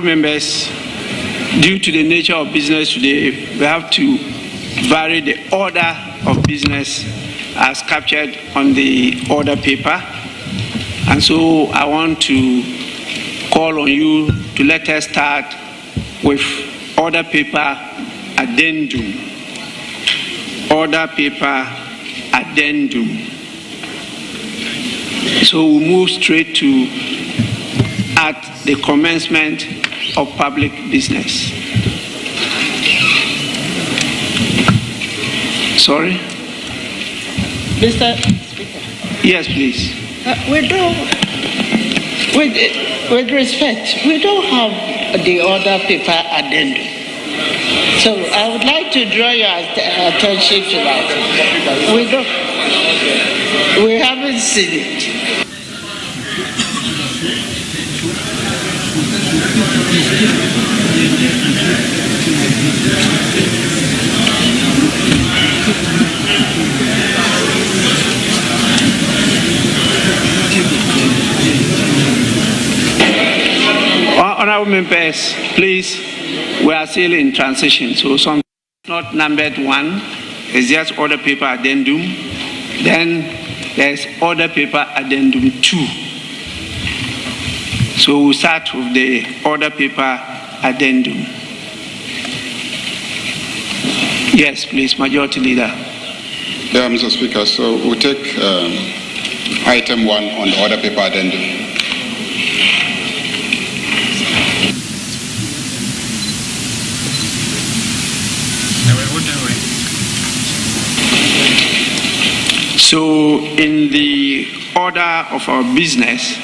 Honorable members, due to the nature of business today, we have to vary the order of business as captured on the order paper. And so I want to call on you to let us start with order paper addendum. Order paper addendum. So we'll move straight to at the commencement of public business. Sorry? Mr. Speaker. Yes, please. With respect, we don't have the order paper addendum. So I would like to draw your attention to that. We haven't seen it. Honorable members, please, we are still in transition, so some not numbered 1 is just order paper addendum. Then there's order paper addendum 2. So we'll start with the order paper addendum. Yes, please, Majority Leader. Yeah, Mr. Speaker, so we'll take item 1 on the order paper addendum. So in the order of our business,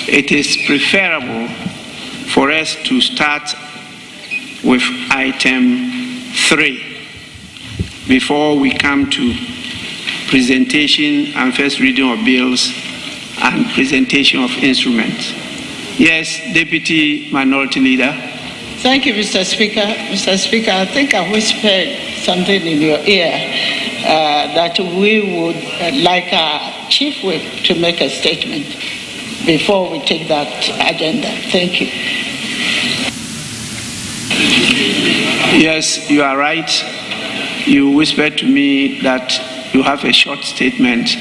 it is preferable for us to start with item 3 before we come to presentation and first reading of bills and presentation of instruments. Yes, Deputy Minority Leader. Thank you, Mr. Speaker. Mr. Speaker, I think I whispered something in your ear that we would like our Chief Whip to make a statement before we take that agenda. Thank you. Yes, you are right. You whispered to me that you have a short statement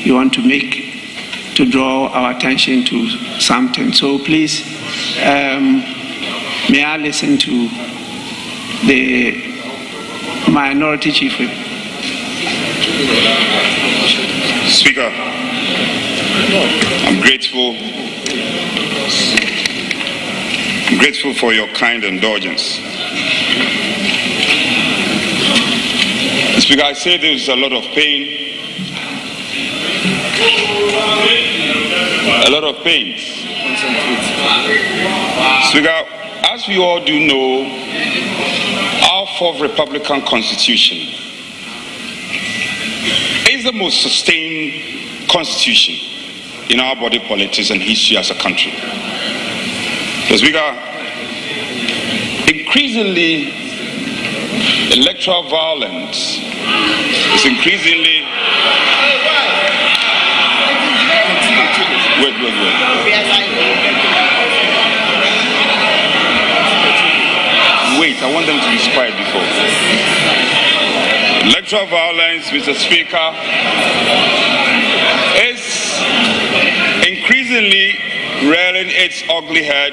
you want to make to draw our attention to something. So please, may I listen to the Minority Chief Whip? Speaker, I'm grateful for your kind indulgence. Speaker, I say there's a lot of pain, Speaker, as we all do know, our 4th Republican Constitution is the most sustained constitution in our body politics and history as a country. So, Speaker, increasingly, electoral violence is increasingly... Wait. Wait, I want them to be quiet before. Electoral violence, Mr. Speaker, is increasingly rearing its ugly head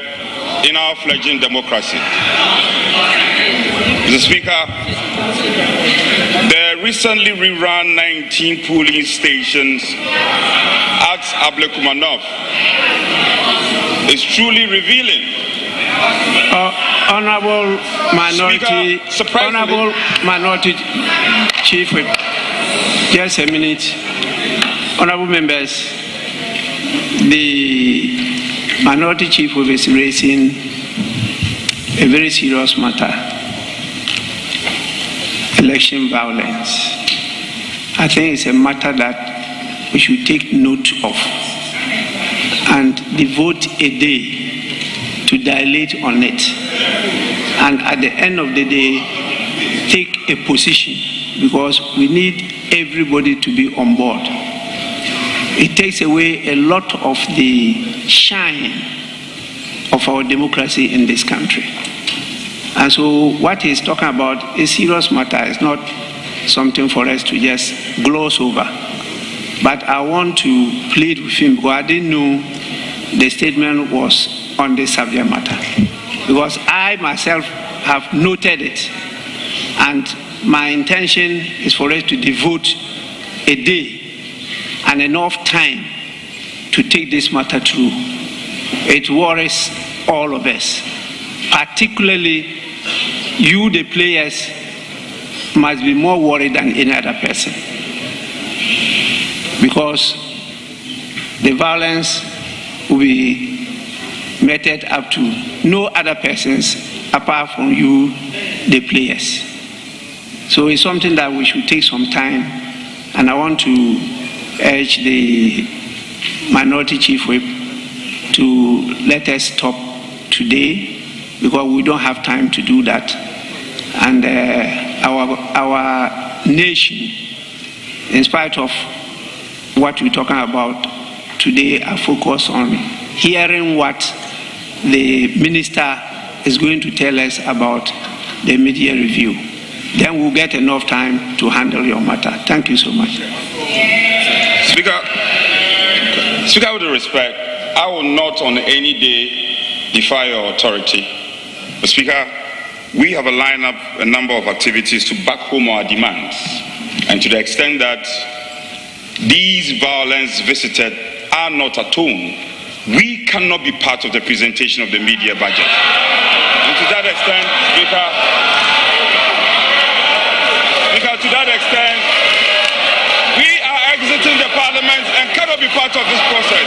in our fledgling democracy. Mr. Speaker, the recently rerun 19 polling stations at Ablekumanov is truly revealing. Honorable Minority, Speaker, Honorable Minority Chief Whip, just a minute. Honorable members, the Minority Chief Whip is raising a very serious matter: election violence. I think it's a matter that we should take note of and devote a day to dilate on it, and at the end of the day take a position, because we need everybody to be on board. It takes away a lot of the shine of of our democracy in this country. And so what he's talking about is a serious matter. It's not something for us to just gloss over. But I want to plead with him because I didn't know the statement was on this subject matter. Because I myself have noted it. And my intention is for us to devote a day and enough time to take this matter through. It worries all of us, particularly you, the players, must be more worried than any other person, because the violence will be meted up to no other persons apart from you, the players. So it's something that we should take some time, and I want to urge the Minority Chief Whip to let us stop today, because we don't have time to do that. And our nation, in spite of what we're talking about today, are focused on hearing what the minister is going to tell us about the media review. Then we'll get enough time to handle your matter. Thank you so much. Speaker, with respect, I will not on any day defy your authority. But Speaker, we have lined up a number of activities to back home our demands. And to the extent that these violence visited are not atoned, we cannot be part of the presentation of the media budget. And to that extent, Speaker, to that extent, we are exiting the parliament and cannot be part of this process.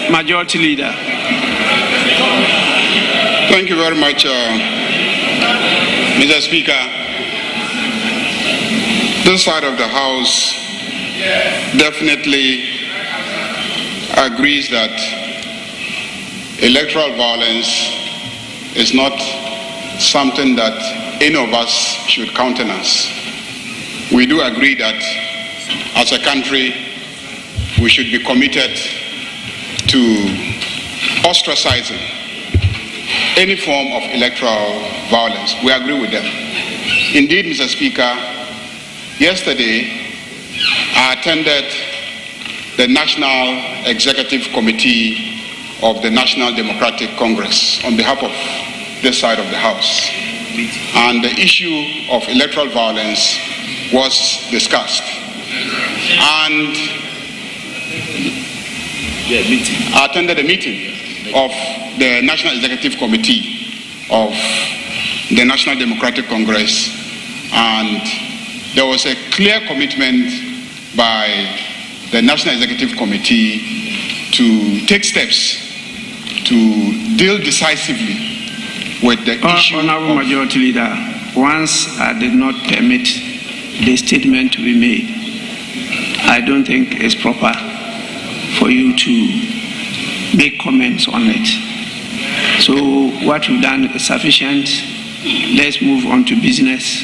Majority Leader. Thank you very much, Mr. Speaker. This side of the House definitely agrees that electoral violence is not something that any of us should countenance. We do agree that as a country we should be committed to ostracizing any form of electoral violence. We agree with them. Indeed, Mr. Speaker, yesterday I attended the National Executive Committee of the National Democratic Congress on behalf of this side of the House. And the issue of electoral violence was discussed. And I attended a meeting of the National Executive Committee of the National Democratic Congress, and there was a clear commitment by the National Executive Committee to take steps to deal decisively with the issue. Honorable Majority Leader, once I did not permit the statement to be made, I don't think it's proper for you to make comments on it. So what you've done is sufficient. Let's move on to business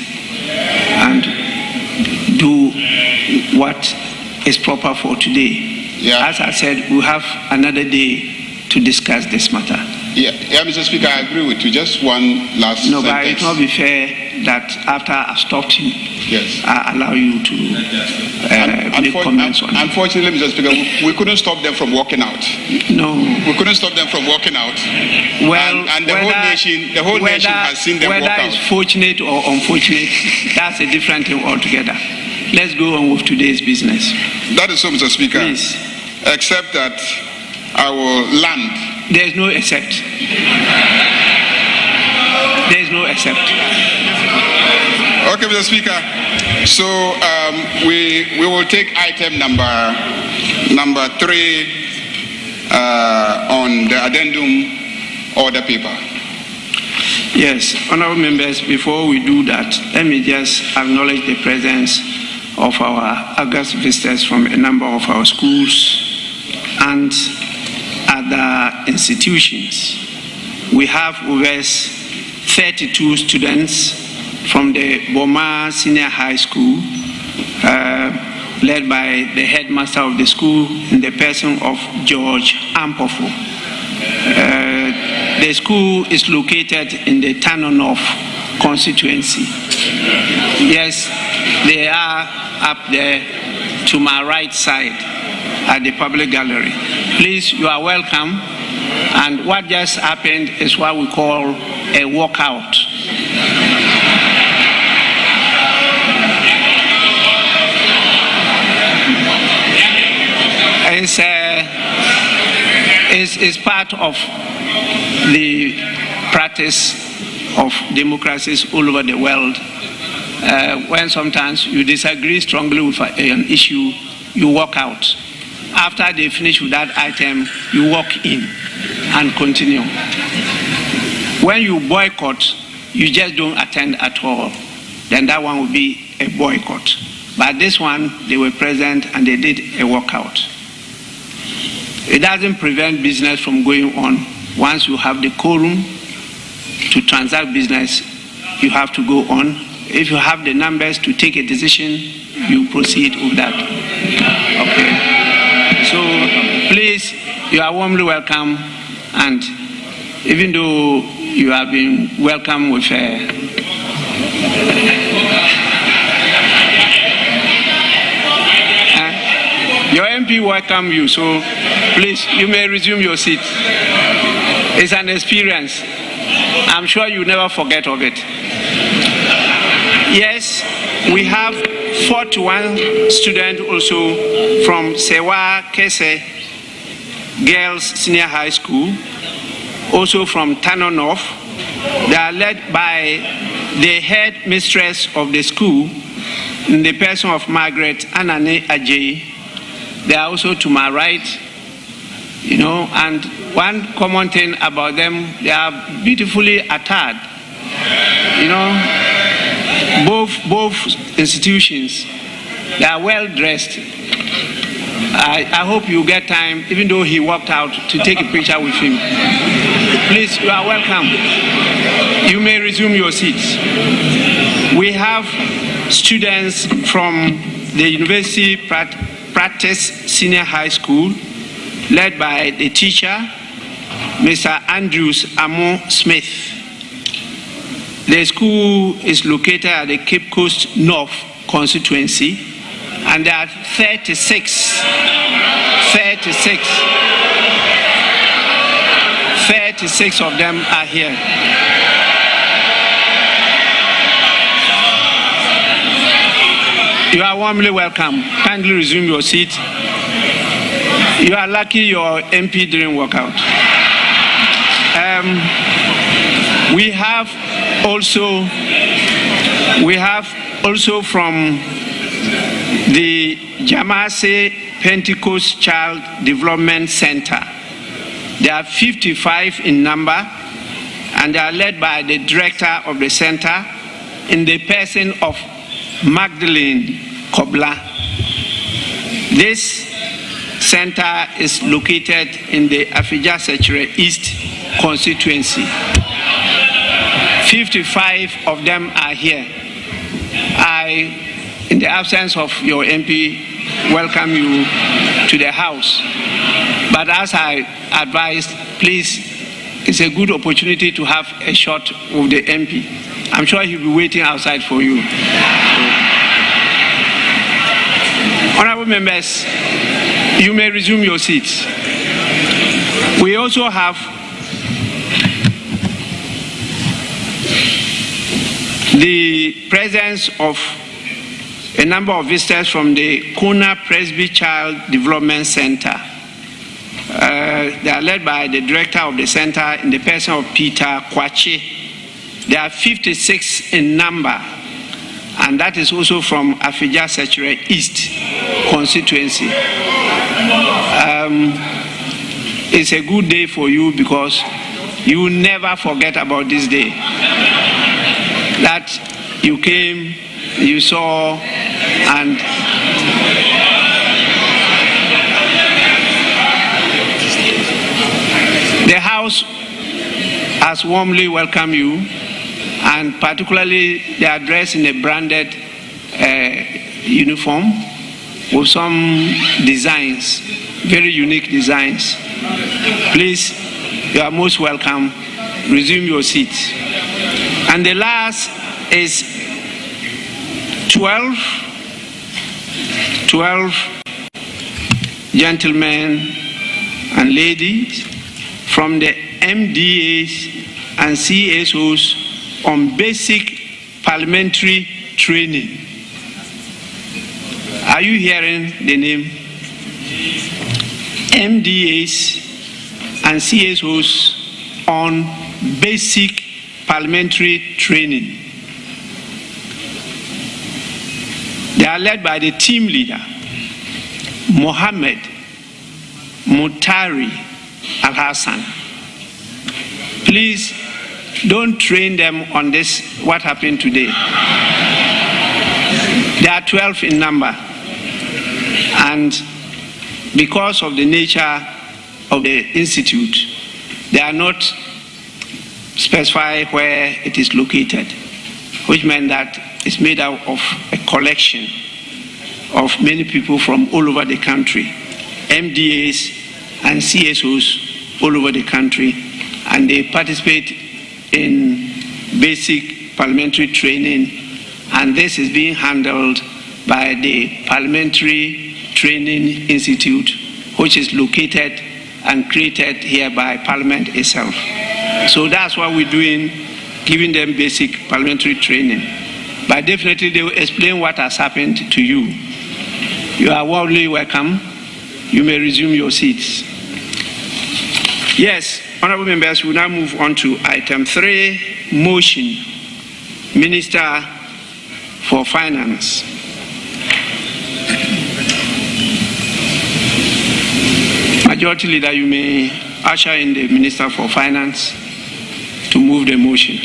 and do what is proper for today. Yeah. As I said, we'll have another day to discuss this matter. Yeah, Mr. Speaker, I agree with you. Just one last No, sentence. but it will not be fair that after I've stopped you, Yes. I allow you to make comments on it. Unfortunately, Mr. Speaker, we couldn't stop them from walking out. No. We couldn't stop them from walking out. Well, and the whole nation has seen them walk whether out. it's fortunate or unfortunate, that's a different thing altogether. Let's go on with today's business. That is so, Mr. Speaker. Please. Except that I will land. There's no except. There's no except. Okay, Mr. Speaker. So we will take item number 3 on the addendum order paper. Yes, honorable members, before we do that, let me just acknowledge the presence of our August visitors from a number of our schools and other institutions. We have over 32 students from the Boma Senior High School, led by the headmaster of the school in the person of George Ampofo. The school is located in the Tano North constituency. Yes, they are up there to my right side at the public gallery. Please, you are welcome. And what just happened is what we call a walkout. It's part of the practice of democracies all over the world. When sometimes you disagree strongly with an issue, you walk out. After they finish with that item, you walk in and continue. When you boycott, you just don't attend at all. Then that one will be a boycott. But this one, they were present and they did a walkout. It doesn't prevent business from going on. Once you have the quorum to transact business, you have to go on. If you have the numbers to take a decision, you proceed with that. Okay. So please, you are warmly welcome, and even though you have been welcome with your MP welcome you, so please, you may resume your seat. It's an experience. I'm sure you never forget of it. Yes, we have 41 students also from Sewa Kese Girls Senior High School, also from Tano North. They are led by the head mistress of the school, in the person of Margaret Anane Ajay. They are also to my right, you know, and one common thing about them, they are beautifully attired, you know. Both institutions, they are well dressed. I hope you get time, even though he walked out, to take a picture with him. Please, you are welcome. You may resume your seats. We have students from the University Practice Senior High School, led by the teacher, Mr. Andrews Amo Smith. The school is located at the Cape Coast North constituency, and there are 36 of them are here. You are warmly welcome. Kindly resume your seat. You are lucky your MP didn't walk out. We have also from the Jamase Pentecost Child Development Center. There are 55 in number, and they are led by the director of the center in the person of Magdalene Kobla. This center is located in the Afija-Sechere East constituency. 55 of them are here. I, in the absence of your MP, welcome you to the house. But as I advised, please, it's a good opportunity to have a shot with the MP. I'm sure he'll be waiting outside for you. Honorable members, you may resume your seats. We also have the presence of a number of visitors from the Kuna Presby Child Development Center. They are led by the director of the center in the person of Peter Kwache. There are 56 in number, and that is also from Afija-Sechere East constituency. It's a good day for you because you will never forget about this day. That you came, you saw, and the House has warmly welcomed you, and particularly they are dressed in a branded uniform with some designs, very unique designs. Please, you are most welcome. Resume your seats. And the last is 12 gentlemen and ladies from the MDAs and CSOs on basic parliamentary training. Are you hearing the name? MDAs and CSOs on basic parliamentary training. They are led by the team leader, Mohammed Mutari Al-Hassan. Please don't train them on this, what happened today. There are 12 in number, and because of the nature of the institute, they are not specified where it is located, which meant that it's made out of a collection of many people from all over the country, MDAs and CSOs all over the country, and they participate in basic parliamentary training, and this is being handled by the Parliamentary Training Institute, which is located and created here by Parliament itself. So that's what we're doing, giving them basic parliamentary training. But definitely they will explain what has happened to you. You are warmly welcome. You may resume your seats. Yes, honorable members, we now move on to item 3, motion. Minister for Finance. Majority Leader, you may usher in the Minister for Finance to move the motion.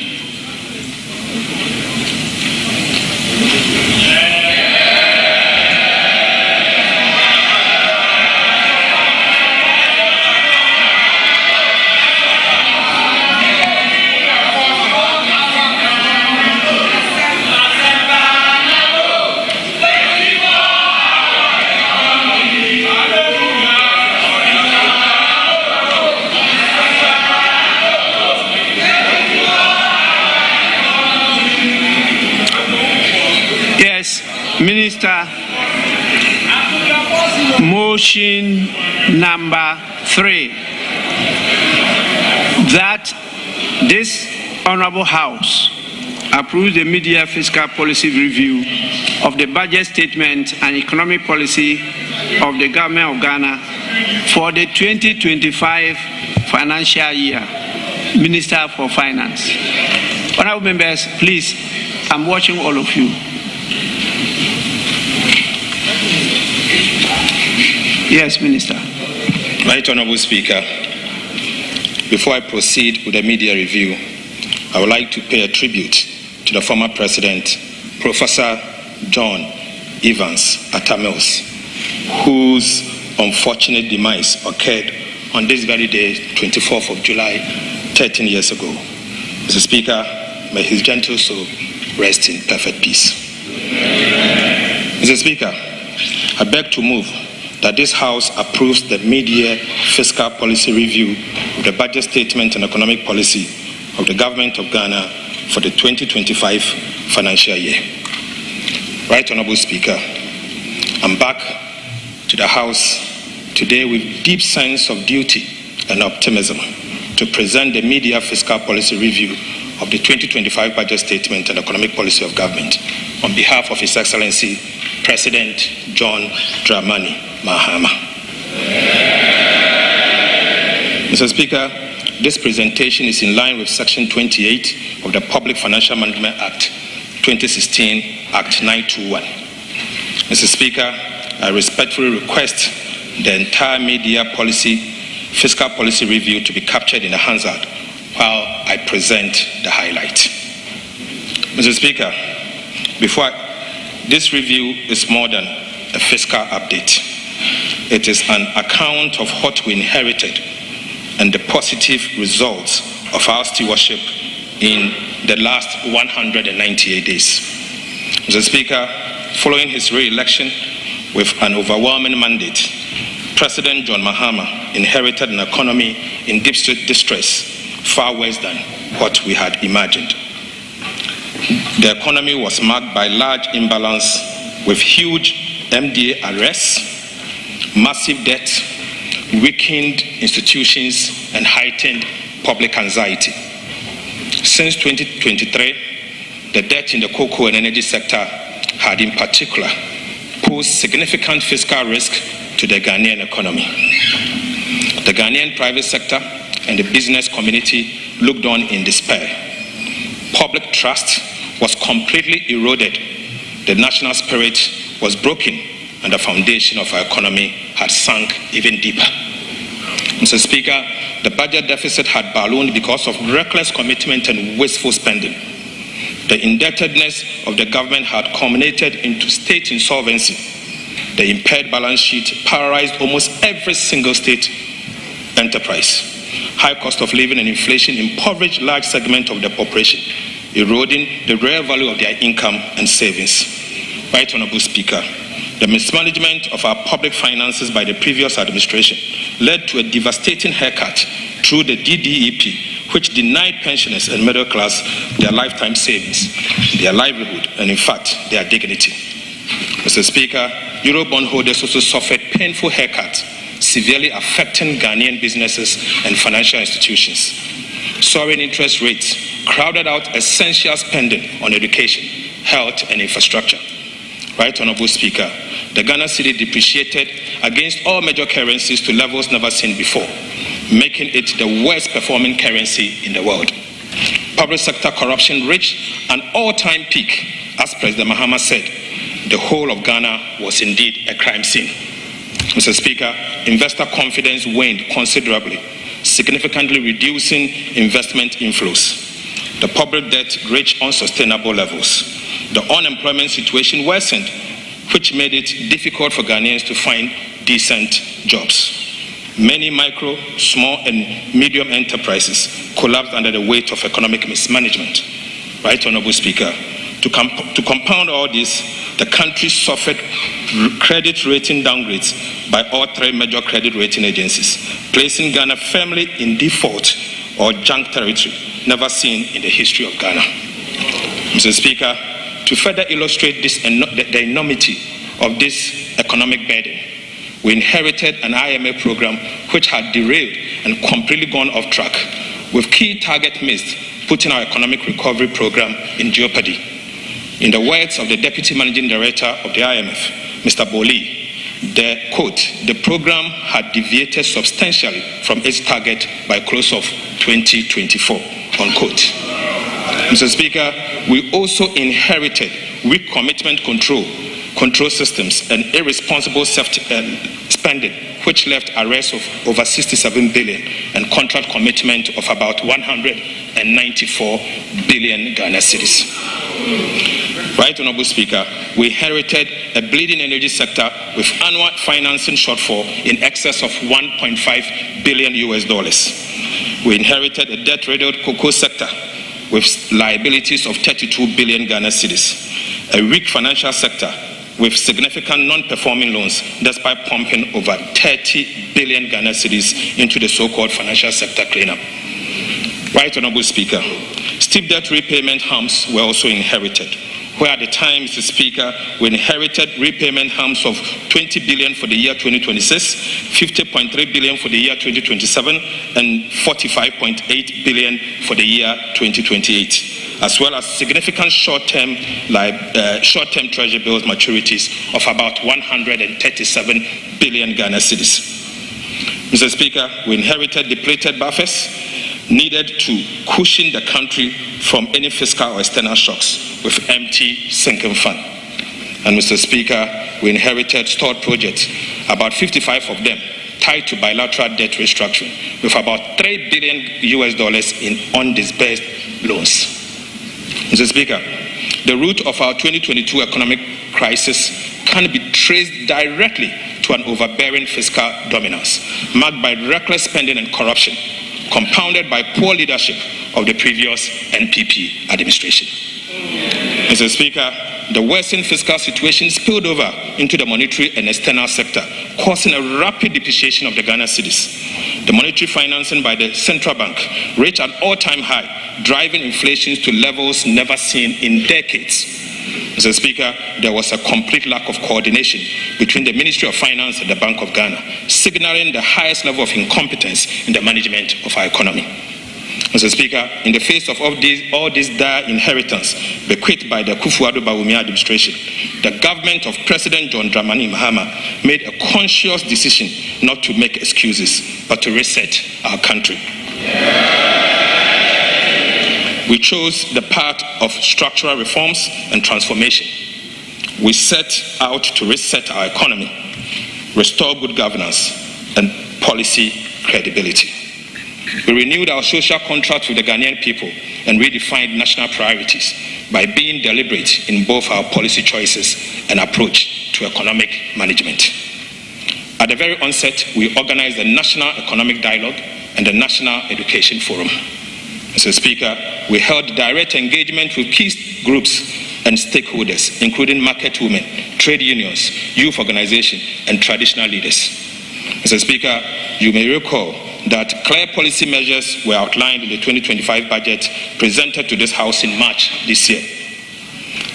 motion number 3, that this Honorable House approves the mid-year fiscal policy review of the budget statement and economic policy of the Government of Ghana for the 2025 financial year. Minister for Finance. Honorable members, please, I'm watching all of you. Yes, Minister. Right Honorable Speaker, before I proceed with the media review, I would like to pay a tribute to the former President, Professor John Evans Atta Mills, whose unfortunate demise occurred on this very day, 24th of July, 13 years ago. Mr. Speaker, may his gentle soul rest in perfect peace. Mr. Speaker, I beg to move that this House approves the mid-year fiscal policy review of the budget statement and economic policy of the Government of Ghana for the 2025 financial year. Right Honorable Speaker, I'm back to the House today with deep sense of duty and optimism to present the mid-year fiscal policy review of the 2025 budget statement and economic policy of government on behalf of His Excellency President John Dramani Mahama. Mr. Speaker, this presentation is in line with Section 28 of the Public Financial Management Act 2016, Act 921. Mr. Speaker, I respectfully request the entire mid-year fiscal policy review to be captured in a Hansard while I present the highlight. Mr. Speaker, this review is more than a fiscal update. It is an account of what we inherited and the positive results of our stewardship in the last 198 days. Mr. Speaker, following his re-election with an overwhelming mandate, President John Mahama inherited an economy in deep distress, far worse than what we had imagined. The economy was marked by large imbalance with huge MDA arrests, massive debt, weakened institutions, and heightened public anxiety. Since 2023, the debt in the cocoa and energy sector had in particular posed significant fiscal risk to the Ghanaian economy. The Ghanaian private sector and the business community looked on in despair. Public trust was completely eroded. The national spirit was broken, and the foundation of our economy had sunk even deeper. Mr. Speaker, the budget deficit had ballooned because of reckless commitment and wasteful spending. The indebtedness of the government had culminated into state insolvency. The impaired balance sheet paralyzed almost every single state enterprise. High cost of living and inflation impoverished large segments of the population, eroding the real value of their income and savings. Right Honorable Speaker, the mismanagement of our public finances by the previous administration led to a devastating haircut through the DDEP, which denied pensioners and middle class their lifetime savings, their livelihood, and in fact, their dignity. Mr. Speaker, Eurobond holders also suffered painful haircuts, severely affecting Ghanaian businesses and financial institutions. Soaring interest rates crowded out essential spending on education, health, and infrastructure. Right Honorable Speaker, the Ghana cedi depreciated against all major currencies to levels never seen before, making it the worst performing currency in the world. Public sector corruption reached an all-time peak. As President Mahama said, the whole of Ghana was indeed a crime scene. Mr. Speaker, investor confidence waned considerably, significantly reducing investment inflows. The public debt reached unsustainable levels. The unemployment situation worsened, which made it difficult for Ghanaians to find decent jobs. Many micro, small, and medium enterprises collapsed under the weight of economic mismanagement. Right Honorable Speaker, to compound all this, the country suffered credit rating downgrades by all three major credit rating agencies, placing Ghana firmly in default or junk territory, never seen in the history of Ghana. Mr. Speaker, to further illustrate the enormity of this economic burden, we inherited an IMF program which had derailed and completely gone off track, with key targets missed, putting our economic recovery program in jeopardy. In the words of the Deputy Managing Director of the IMF, Mr. Boli, the program had deviated substantially from its target by close of 2024, unquote. Mr. Speaker, we also inherited weak commitment control systems and irresponsible spending, which left arrests of over 67 billion and contract commitment of about 194 billion Ghana cedis. Right, Honorable Speaker, we inherited a bleeding energy sector with annual financing shortfall in excess of $1.5 billion. We inherited a debt-riddled cocoa sector with liabilities of 32 billion Ghana cedis, a weak financial sector with significant non-performing loans despite pumping over 30 billion Ghana cedis into the so-called financial sector cleanup. Right, Honorable Speaker, steep debt repayment humps were also inherited, where at the time, Mr. Speaker, we inherited repayment humps of 20 billion for the year 2026, 50.3 billion for the year 2027, and 45.8 billion for the year 2028, as well as significant short-term treasury bills maturities of about 137 billion Ghana cedis. Mr. Speaker, we inherited depleted buffers needed to cushion the country from any fiscal or external shocks with empty sinking fund. And Mr. Speaker, we inherited stored projects, about 55 of them tied to bilateral debt restructuring, with about $3 billion in undisbursed loans. Mr. Speaker, the root of our 2022 economic crisis can be traced directly to an overbearing fiscal dominance, marked by reckless spending and corruption, compounded by poor leadership of the previous NPP administration. Mr. Speaker, the worsened fiscal situation spilled over into the monetary and external sector, causing a rapid depreciation of the Ghana cedis. The monetary financing by the central bank reached an all-time high, driving inflation to levels never seen in decades. Mr. Speaker, there was a complete lack of coordination between the Ministry of Finance and the Bank of Ghana, signaling the highest level of incompetence in the management of our economy. Mr. Speaker, in the face of all this dire inheritance bequeathed by the Kufuor-Bawumia administration, the government of President John Dramani Mahama made a conscious decision not to make excuses, but to reset our country. We chose the path of structural reforms and transformation. We set out to reset our economy, restore good governance, and policy credibility. We renewed our social contract with the Ghanaian people and redefined national priorities by being deliberate in both our policy choices and approach to economic management. At the very onset, we organized the National Economic Dialogue and the National Education Forum. Mr. Speaker, we held direct engagement with key groups and stakeholders, including market women, trade unions, youth organizations, and traditional leaders. Mr. Speaker, you may recall that clear policy measures were outlined in the 2025 budget presented to this House in March this year.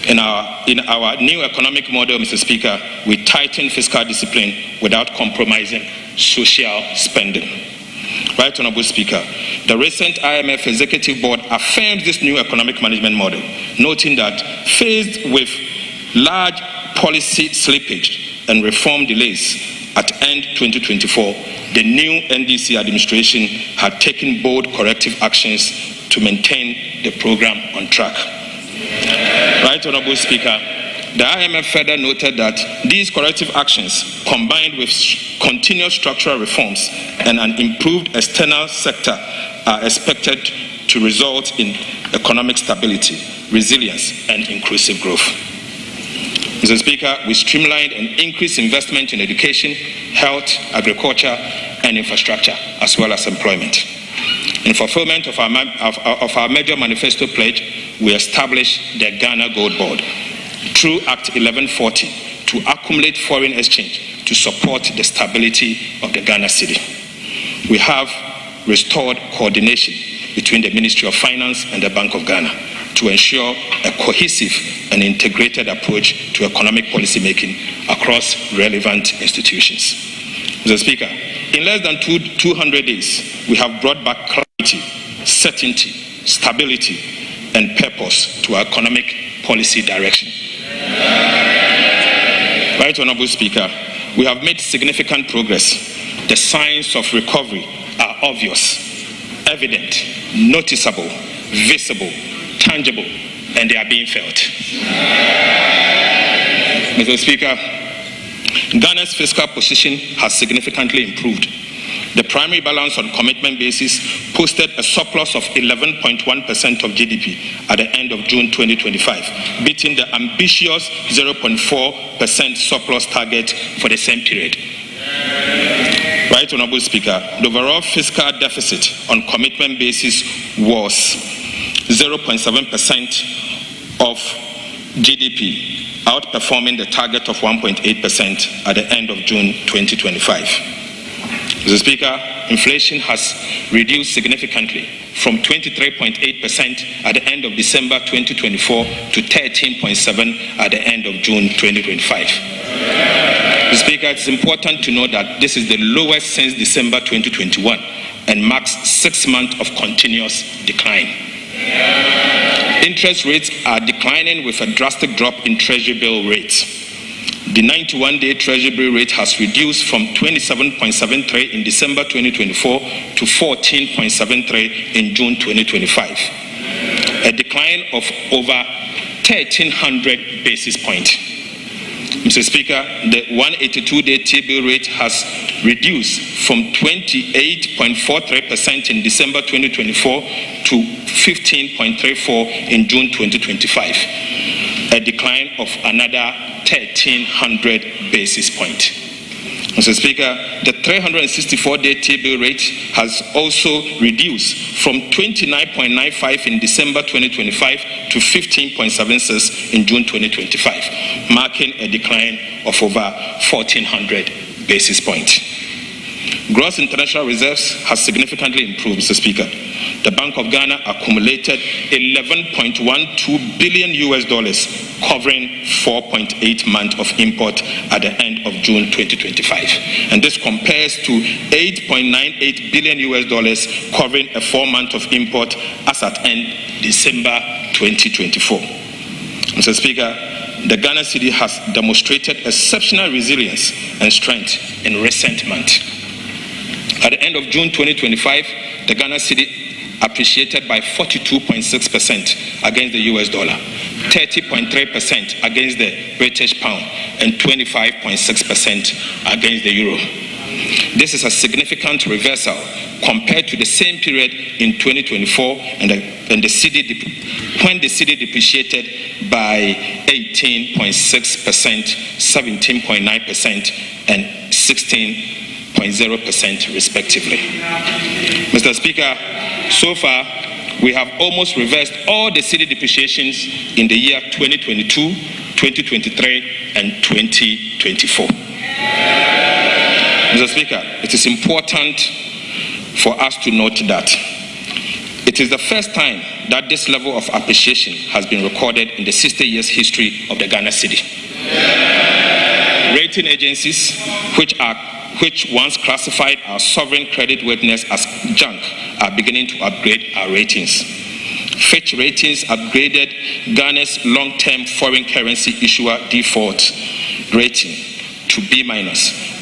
In our new economic model, Mr. Speaker, we tightened fiscal discipline without compromising social spending. Right, Honorable Speaker, the recent IMF Executive Board affirmed this new economic management model, noting that faced with large policy slippage and reform delays at end 2024, the new NDC administration had taken bold corrective actions to maintain the program on track. Right, Honorable Speaker, the IMF further noted that these corrective actions, combined with continuous structural reforms and an improved external sector, are expected to result in economic stability, resilience, and inclusive growth. Mr. Speaker, we streamlined and increased investment in education, health, agriculture, and infrastructure, as well as employment. In fulfillment of our major manifesto pledge, we established the Ghana Gold Board through Act 1140 to accumulate foreign exchange to support the stability of the Ghana cedi. We have restored coordination between the Ministry of Finance and the Bank of Ghana to ensure a cohesive and integrated approach to economic policy making across relevant institutions. Mr. Speaker, in less than 200 days, we have brought back clarity, certainty, stability, and purpose to our economic policy direction. Right Honorable Speaker, we have made significant progress. The signs of recovery are obvious, evident, noticeable, visible, tangible, and they are being felt. Mr. Speaker, Ghana's fiscal position has significantly improved. The primary balance on commitment basis posted a surplus of 11.1% of GDP at the end of June 2025, beating the ambitious 0.4% surplus target for the same period. Right Honorable Speaker, the overall fiscal deficit on commitment basis was 0.7% of GDP, outperforming the target of 1.8% at the end of June 2025. Mr. Speaker, inflation has reduced significantly from 23.8% at the end of December 2024 to 13.7% at the end of June 2025. Mr. Speaker, it's important to note that this is the lowest since December 2021 and marks 6 months of continuous decline. Interest rates are declining with a drastic drop in Treasury bill rates. The 91-day Treasury bill rate has reduced from 27.73 in December 2024 to 14.73 in June 2025, a decline of over 1,300 basis points. Mr. Speaker, the 182-day T-bill rate has reduced from 28.43% in December 2024 to 15.34 in June 2025, a decline of another 1,300 basis points. Mr. Speaker, the 364-day T-bill rate has also reduced from 29.95 in December 2025 to 15.76 in June 2025, marking a decline of over 1,400 basis points. Gross international reserves has significantly improved, Mr. Speaker. The Bank of Ghana accumulated $11.12 billion, covering 4.8 months of import at the end of June 2025. And this compares to $8.98 billion, covering a 4 month of import as at end December 2024. Mr. Speaker, the Ghana cedi has demonstrated exceptional resilience and strength in recent months. At the end of June 2025, the Ghana cedi appreciated by 42.6% against the US dollar, 30.3% against the British pound, and 25.6% against the euro. This is a significant reversal compared to the same period in 2024 when the cedi depreciated by 18.6%, 17.9%, and 16.0% respectively. Mr. Speaker, so far we have almost reversed all the cedi depreciations in the year 2022, 2023, and 2024. Mr. Speaker, it is important for us to note that it is the first time that this level of appreciation has been recorded in the 60 years history of the Ghana cedi. Rating agencies, which once classified our sovereign creditworthiness as junk, are beginning to upgrade our ratings. Fitch Ratings upgraded Ghana's long-term foreign currency issuer default rating to B-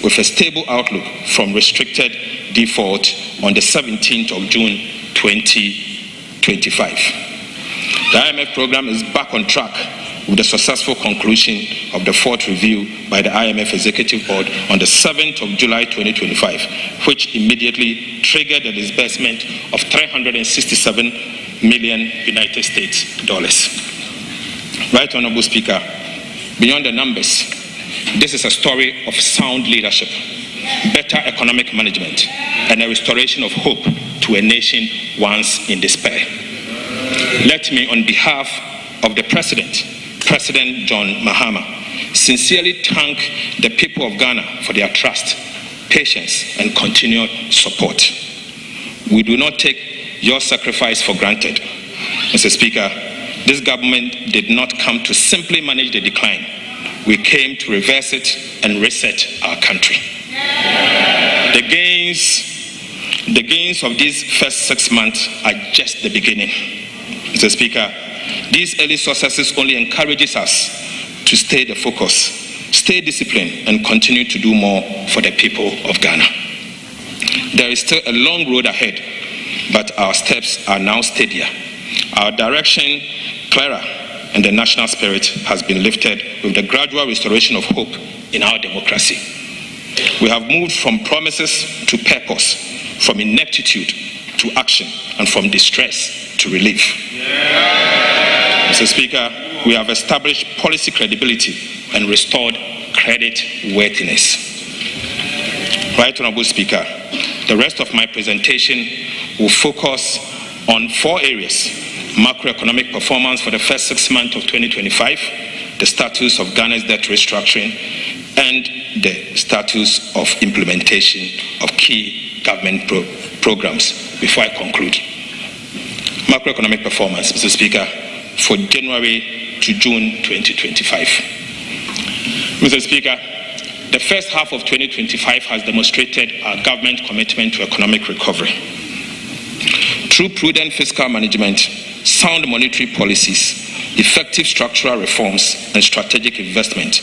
with a stable outlook from restricted default on the 17th of June 2025. The IMF program is back on track with the successful conclusion of the 4th review by the IMF Executive Board on the 7th of July 2025, which immediately triggered the disbursement of $367 million United States dollars. Right Honorable Speaker, beyond the numbers, this is a story of sound leadership, better economic management, and a restoration of hope to a nation once in despair. Let me, on behalf of the President John Mahama, sincerely thank the people of Ghana for their trust, patience, and continued support. We do not take your sacrifice for granted. Mr. Speaker, this government did not come to simply manage the decline. We came to reverse it and reset our country. The gains of these first 6 months are just the beginning. Mr. Speaker, these early successes only encourages us to stay the focus, stay disciplined, and continue to do more for the people of Ghana. There is still a long road ahead, but our steps are now steadier. Our direction clearer, and the national spirit has been lifted with the gradual restoration of hope in our democracy. We have moved from promises to purpose, from ineptitude to action, and from distress to relief. Mr. Speaker, we have established policy credibility and restored credit worthiness. Right Honorable Speaker, the rest of my presentation will focus on 4 areas: macroeconomic performance for the first 6 months of 2025, the status of Ghana's debt restructuring, and the status of implementation of key government programs. Before I conclude, macroeconomic performance, Mr. Speaker, for January to June 2025. Mr. Speaker, the first half of 2025 has demonstrated our government commitment to economic recovery. Through prudent fiscal management, sound monetary policies, effective structural reforms, and strategic investment,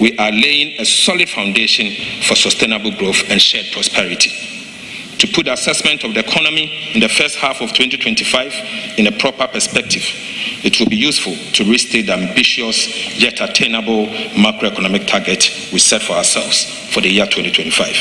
we are laying a solid foundation for sustainable growth and shared prosperity. To put assessment of the economy in the first half of 2025 in a proper perspective, it will be useful to restate the ambitious yet attainable macroeconomic target we set for ourselves for the year 2025.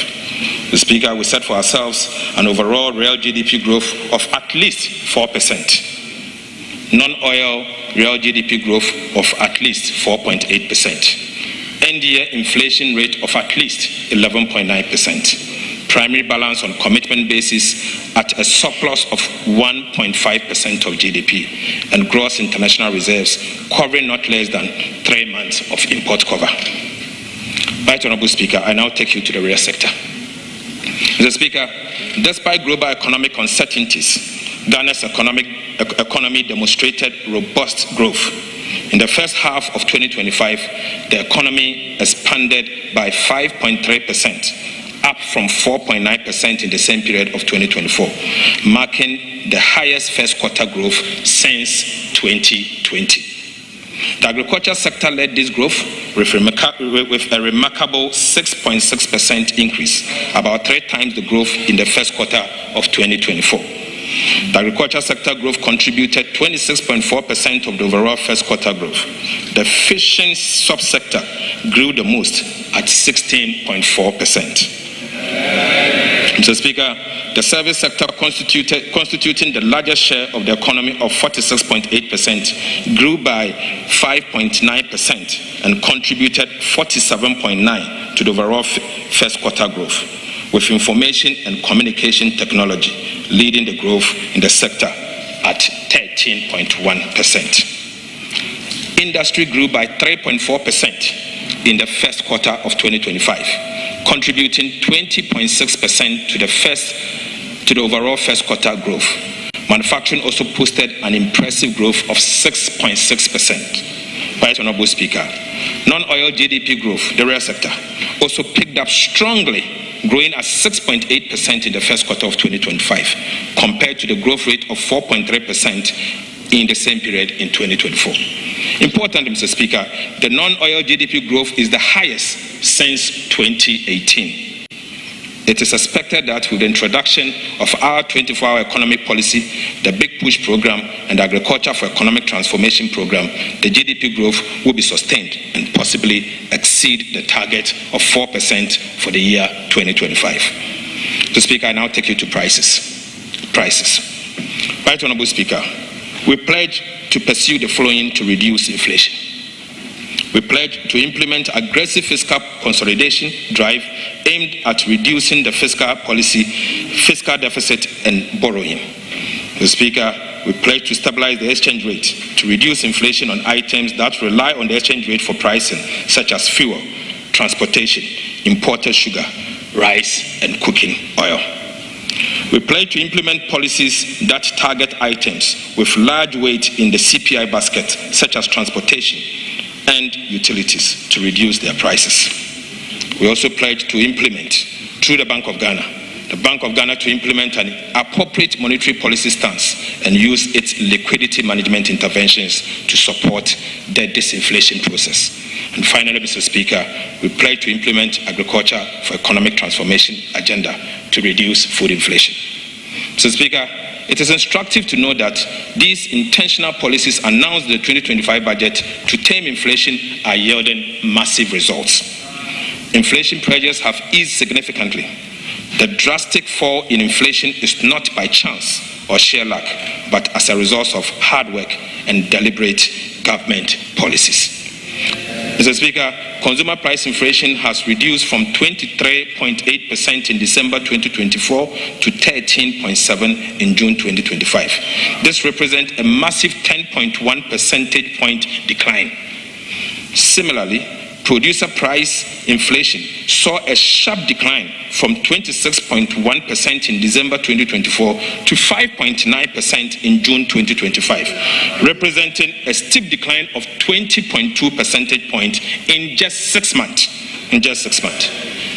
The Speaker, we set for ourselves an overall real GDP growth of at least 4%, non-oil real GDP growth of at least 4.8%, end-year inflation rate of at least 11.9%, primary balance on commitment basis at a surplus of 1.5% of GDP, and gross international reserves covering not less than 3 months of import cover. Right Honorable Speaker, I now take you to the real sector. Mr. Speaker, despite global economic uncertainties, Ghana's economy demonstrated robust growth. In the first half of 2025, the economy expanded by 5.3%, up from 4.9% in the same period of 2024, marking the highest first quarter growth since 2020. The agriculture sector led this growth with a remarkable 6.6% increase, about 3 times the growth in the first quarter of 2024. The agriculture sector growth contributed 26.4% of the overall first quarter growth. The fishing subsector grew the most at 16.4%. Mr. Speaker, the service sector constituting the largest share of the economy of 46.8% grew by 5.9% and contributed 47.9% to the overall first quarter growth, with information and communication technology leading the growth in the sector at 13.1%. Industry grew by 3.4% in the first quarter of 2025, contributing 20.6% to the overall first quarter growth. Manufacturing also posted an impressive growth of 6.6%. Right Honorable Speaker, non-oil GDP growth, the real sector, also picked up strongly, growing at 6.8% in the first quarter of 2025, compared to the growth rate of 4.3% in the same period in 2024. Importantly, Mr. Speaker, the non-oil GDP growth is the highest since 2018. It is expected that with the introduction of our 24-hour economic policy, the Big Push program, and the Agriculture for Economic Transformation program, the GDP growth will be sustained and possibly exceed the target of 4% for the year 2025. Mr. Speaker, I now take you to prices. Right Honorable Speaker, we pledge to pursue the following to reduce inflation. We pledge to implement aggressive fiscal consolidation drive aimed at reducing the fiscal deficit and borrowing. Mr. Speaker, we pledge to stabilize the exchange rate to reduce inflation on items that rely on the exchange rate for pricing, such as fuel, transportation, imported sugar, rice, and cooking oil. We pledge to implement policies that target items with large weight in the CPI basket, such as transportation and utilities, to reduce their prices. We also pledge to implement through the Bank of Ghana. The Bank of Ghana to implement an appropriate monetary policy stance and use its liquidity management interventions to support the disinflation process. And finally, Mr. Speaker, we pledge to implement agriculture for economic transformation agenda to reduce food inflation. Mr. Speaker, it is instructive to know that these intentional policies announced in the 2025 budget to tame inflation are yielding massive results. Inflation pressures have eased significantly. The drastic fall in inflation is not by chance or sheer luck, but as a result of hard work and deliberate government policies. Mr. Speaker, consumer price inflation has reduced from 23.8% in December 2024 to 13.7% in June 2025. This represents a massive 10.1 percentage point decline. Similarly, producer price inflation saw a sharp decline from 26.1% in December 2024 to 5.9% in June 2025, representing a steep decline of 20.2 percentage points in just 6 months.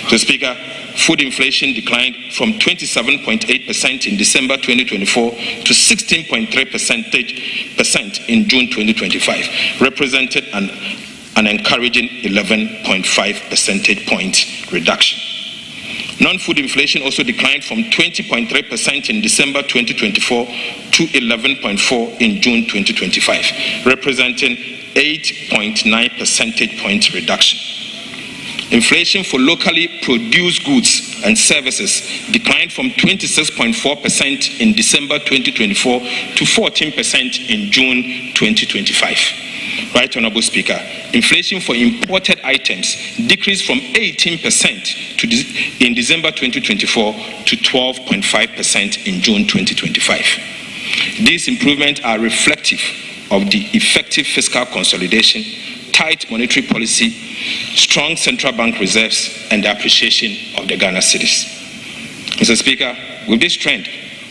So, Speaker, food inflation declined from 27.8% in December 2024 to 16.3% in June 2025, represented an encouraging 11.5 percentage point reduction. Non-food inflation also declined from 20.3% in December 2024 to 11.4% in June 2025, representing 8.9 percentage point reduction. Inflation for locally produced goods and services declined from 26.4% in December 2024 to 14% in June 2025. Right, Honorable Speaker, inflation for imported items decreased from 18% in December 2024 to 12.5% in June 2025. These improvements are reflective of the effective fiscal consolidation, tight monetary policy, strong central bank reserves, and the appreciation of the Ghana cedis. Mr. Speaker, with this trend,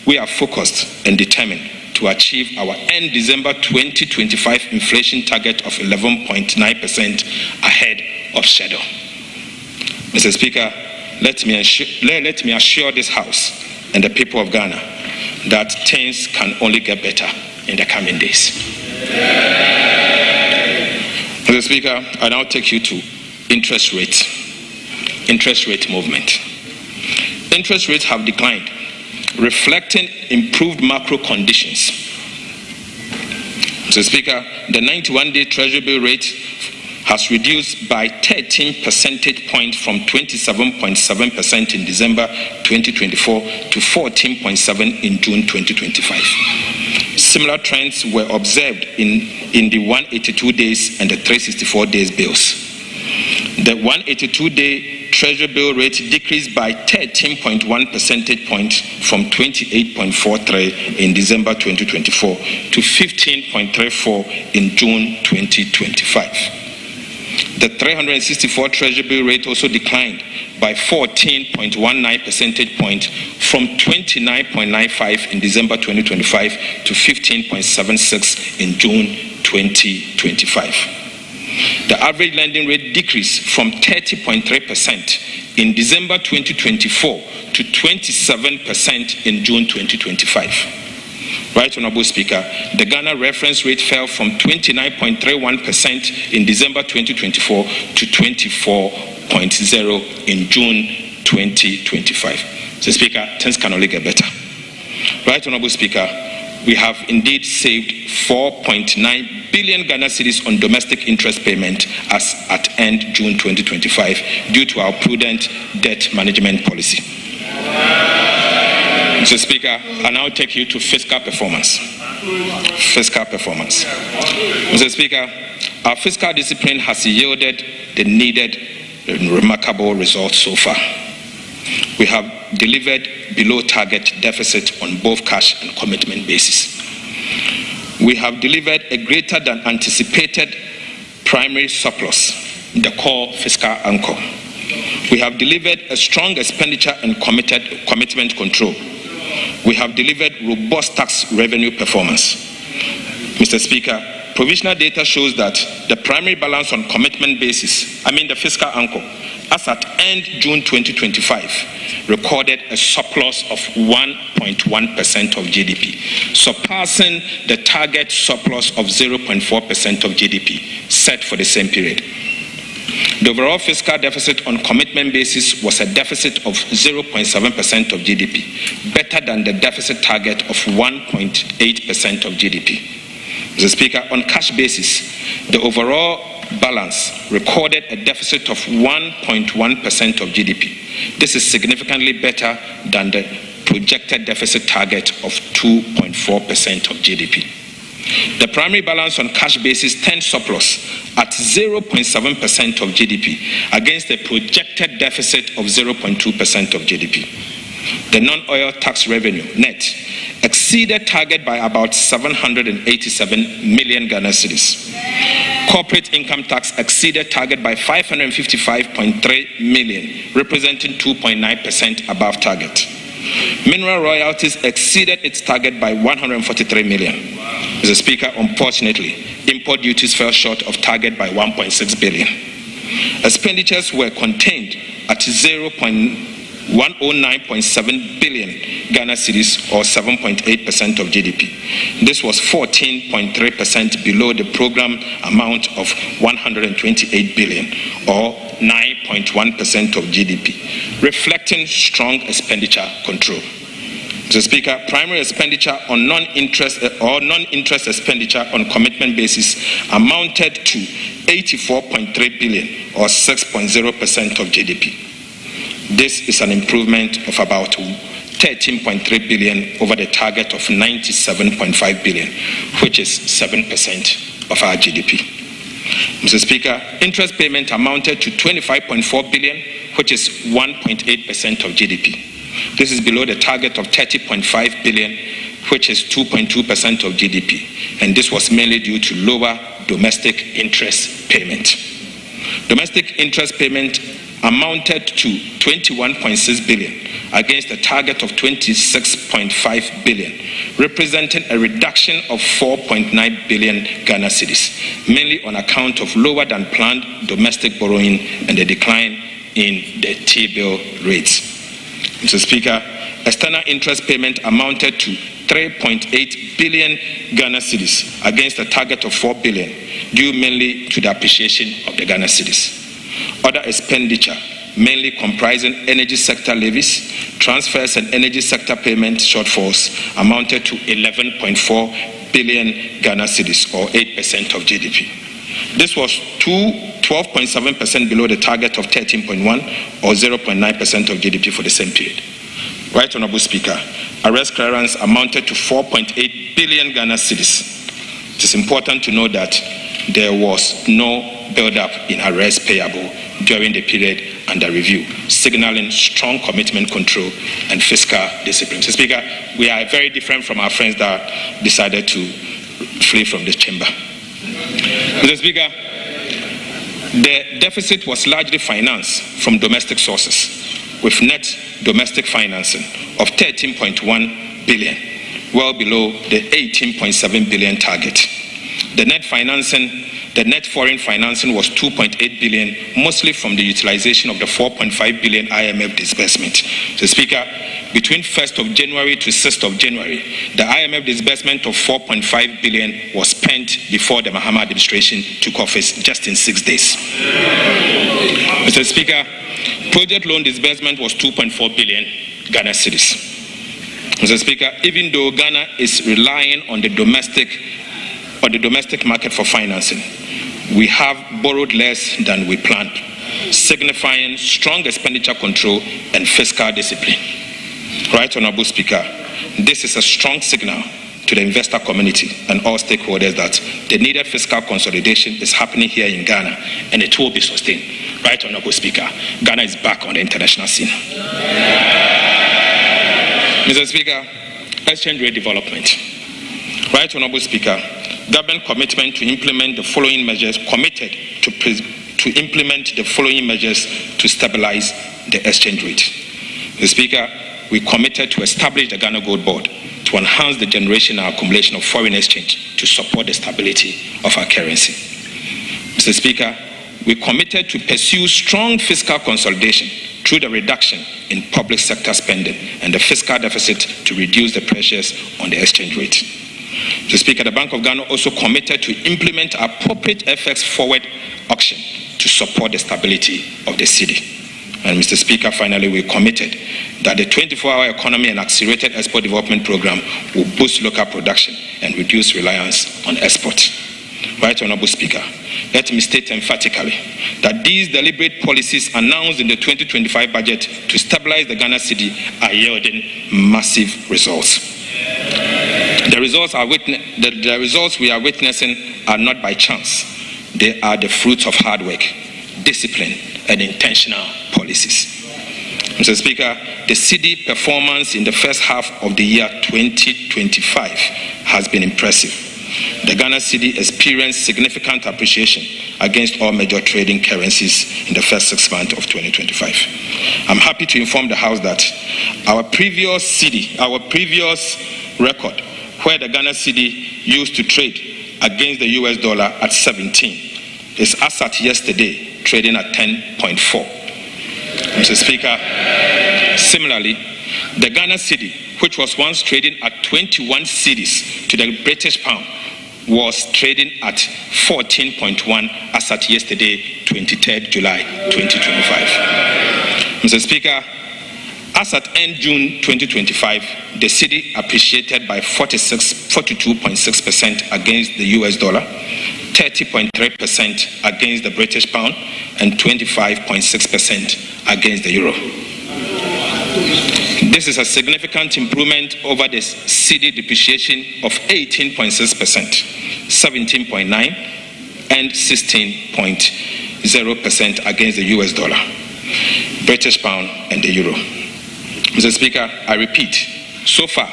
we are focused and determined to achieve our end December 2025 inflation target of 11.9% ahead of schedule. Mr. Speaker, let me assure this House and the people of Ghana that things can only get better in the coming days. Mr. Speaker, I now take you to interest rate movement. Interest rates have declined, reflecting improved macro conditions. Mr. Speaker, the 91-day Treasury bill rate has reduced by 13 percentage points from 27.7% in December 2024 to 14.7% in June 2025. Similar trends were observed in the 182 days and the 364 days bills. The 182-day Treasury bill rate decreased by 13.1 percentage points from 28.43 in December 2024 to 15.34 in June 2025. The 364 Treasury bill rate also declined by 14.19 percentage points from 29.95 in December 2025 to 15.76 in June 2025. The average lending rate decreased from 30.3% in December 2024 to 27% in June 2025. Right, Honorable Speaker, the Ghana reference rate fell from 29.31% in December 2024 to 24.0% in June 2025. So, Speaker, things can only get better. Right, Honorable Speaker, we have indeed saved 4.9 billion Ghana cedis on domestic interest payment as at end June 2025 due to our prudent debt management policy. Mr. Speaker, I now take you to fiscal performance. Mr. Speaker, our fiscal discipline has yielded the needed and remarkable results so far. We have delivered below target deficit on both cash and commitment basis. We have delivered a greater than anticipated primary surplus, the core fiscal anchor. We have delivered a strong expenditure and commitment control. We have delivered robust tax revenue performance. Mr. Speaker, provisional data shows that the primary balance on commitment basis, the fiscal anchor, as at end June 2025, recorded a surplus of 1.1% of GDP, surpassing the target surplus of 0.4% of GDP set for the same period. The overall fiscal deficit on commitment basis was a deficit of 0.7% of GDP, better than the deficit target of 1.8% of GDP. Mr. Speaker, on cash basis, the overall balance recorded a deficit of 1.1% of GDP. This is significantly better than the projected deficit target of 2.4% of GDP. The primary balance on cash basis turned surplus at 0.7% of GDP against a projected deficit of 0.2% of GDP. The non-oil tax revenue, net, exceeded target by about 787 million Ghana cedis. Corporate income tax exceeded target by 555.3 million, representing 2.9% above target. Mineral royalties exceeded its target by 143 million. Mr. Speaker, unfortunately, import duties fell short of target by 1.6 billion. Expenditures were contained at 109.7 billion Ghana cedis, or 7.8% of GDP. This was 14.3% below the program amount of 128 billion, or 9.1% of GDP, reflecting strong expenditure control. Mr. Speaker, primary expenditure on non-interest expenditure on commitment basis amounted to 84.3 billion, or 6.0% of GDP. This is an improvement of about 13.3 billion over the target of 97.5 billion, which is 7% of our GDP. Mr. Speaker, interest payment amounted to 25.4 billion, which is 1.8% of GDP. This is below the target of 30.5 billion, which is 2.2% of GDP, and this was mainly due to lower domestic interest payment. Domestic interest payment amounted to 21.6 billion against a target of 26.5 billion, representing a reduction of 4.9 billion Ghana cedis, mainly on account of lower than planned domestic borrowing and a decline in the T-bill rates. Mr. Speaker, external interest payment amounted to 3.8 billion Ghana cedis against a target of 4 billion, due mainly to the appreciation of the Ghana cedis. Other expenditure, mainly comprising energy sector levies, transfers and energy sector payment shortfalls, amounted to 11.4 billion Ghana cedis, or 8% of GDP. This was 12.7% below the target of 13.1 or 0.9% of GDP for the same period. Right Honorable Speaker, arrest clearance amounted to 4.8 billion Ghana cedis. It is important to know that there was no build-up in arrests payable during the period under review, signaling strong commitment control and fiscal discipline. Mr. Speaker, we are very different from our friends that decided to flee from this chamber. Mr. Speaker, the deficit was largely financed from domestic sources, with net domestic financing of 13.1 billion, well below the 18.7 billion target. The net foreign financing was 2.8 billion, mostly from the utilization of the 4.5 billion IMF disbursement. So, Speaker, between 1st of January to 6th of January, the IMF disbursement of 4.5 billion was spent before the Mahama administration took office, just in 6 days. Mr. Speaker, project loan disbursement was 2.4 billion Ghana cedis. Mr. Speaker, even though Ghana is relying on the domestic market for financing, we have borrowed less than we planned, signifying strong expenditure control and fiscal discipline. Right Honorable Speaker, this is a strong signal to the investor community and all stakeholders that the needed fiscal consolidation is happening here in Ghana, and it will be sustained. Right Honorable Speaker, Ghana is back on the international scene. Mr. Speaker, exchange rate development. Right Honorable Speaker, government commitment to implement the following measures to implement the following measures to stabilize the exchange rate. Mr. Speaker, we committed to establish the Ghana Gold Board to enhance the generation and accumulation of foreign exchange to support the stability of our currency. Mr. Speaker, we committed to pursue strong fiscal consolidation through the reduction in public sector spending and the fiscal deficit to reduce the pressures on the exchange rate. Mr. Speaker, the Bank of Ghana also committed to implement appropriate FX forward auction to support the stability of the cedi. And Mr. Speaker, finally, we committed that the 24-hour economy and accelerated export development program will boost local production and reduce reliance on export. Right Honorable Speaker, let me state emphatically that these deliberate policies announced in the 2025 budget to stabilize the Ghana cedi are yielding massive results. The results we are witnessing are not by chance. They are the fruits of hard work, discipline, and intentional policies. Mr. Speaker, the cedi performance in the first half of the year 2025 has been impressive. The Ghana cedi experienced significant appreciation against all major trading currencies in the first 6 months of 2025. I'm happy to inform the House that our previous record, where the Ghana cedi used to trade against the US dollar at 17, is as at yesterday trading at 10.4. Mr. Speaker, similarly, the Ghana cedi, which was once trading at 21 cedis to the British pound, was trading at 14.1 as at yesterday, 23rd July 2025. Mr. Speaker, as at end June 2025, the cedi appreciated by 42.6% against the US dollar, 30.3% against the British pound, and 25.6% against the euro. This is a significant improvement over the cedi depreciation of 18.6%, 17.9%, and 16.0% against the US dollar, British pound, and the euro. Mr. Speaker, I repeat, so far,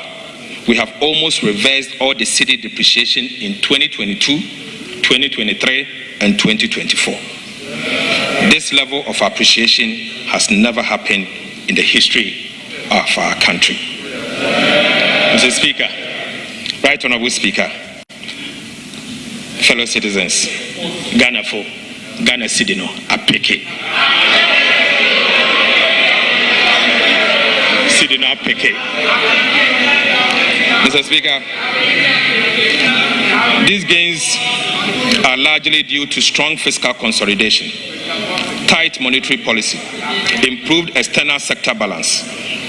we have almost reversed all the cedi depreciation in 2022, 2023, and 2024. This level of appreciation has never happened in the history of our country. Mr. Speaker, Right Honorable Speaker, fellow citizens, Ghana cedi no apeke. Cedi no apeke. Mr. Speaker, these gains are largely due to strong fiscal consolidation, tight monetary policy, improved external sector balance,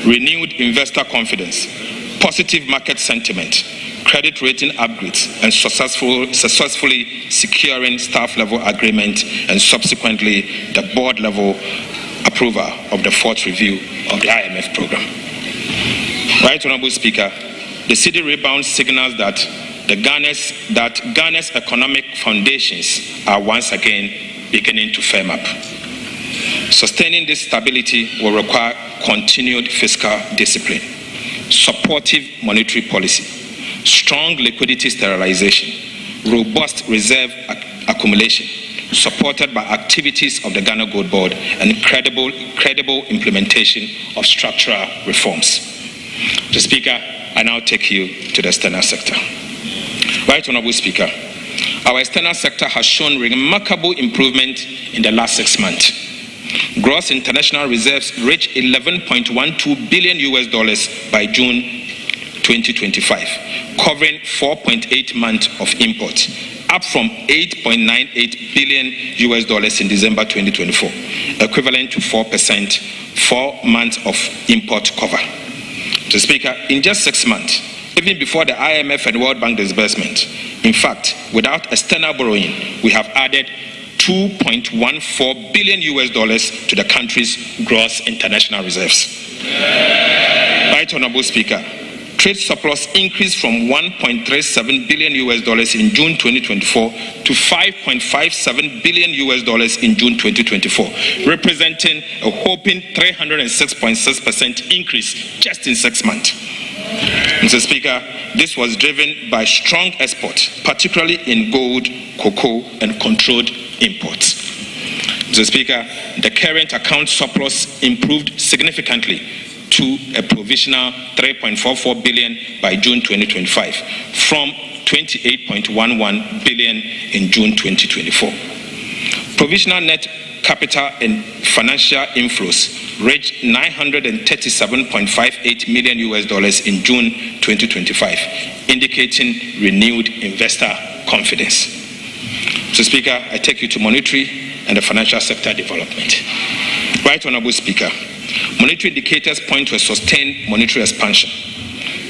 renewed investor confidence, positive market sentiment, credit rating upgrades, and successfully securing staff-level agreement and subsequently the board-level approval of the fourth review of the IMF program. Right Honorable Speaker, the cedi rebound signals that Ghana's economic foundations are once again beginning to firm up. Sustaining this stability will require continued fiscal discipline, supportive monetary policy, strong liquidity sterilization, robust reserve accumulation, supported by activities of the Ghana Gold Board, and credible implementation of structural reforms. Mr. Speaker, I now take you to the external sector. Right Honorable Speaker, our external sector has shown remarkable improvement in the last 6 months. Gross international reserves reached $11.12 billion by June 2025, covering 4.8 months of imports, up from $8.98 billion in December 2024, equivalent to 4% 4 months of import cover. Mr. Speaker, in just 6 months, even before the IMF and World Bank disbursement, in fact, without external borrowing, we have added $2.14 billion to the country's gross international reserves. Right Honorable Speaker, trade surplus increased from $1.37 billion in June 2024 to $5.57 billion in June 2024, representing a whopping 306.6% increase just in 6 months. Mr. Speaker, this was driven by strong exports, particularly in gold, cocoa, and controlled imports. Mr. Speaker, the current account surplus improved significantly to a provisional $3.44 billion by June 2025 from $28.11 billion in June 2024. Provisional net capital and financial inflows reached $937.58 million in June 2025, indicating renewed investor confidence. Mr. Speaker, I take you to monetary and the financial sector development. Right Honorable Speaker, monetary indicators point to a sustained monetary expansion.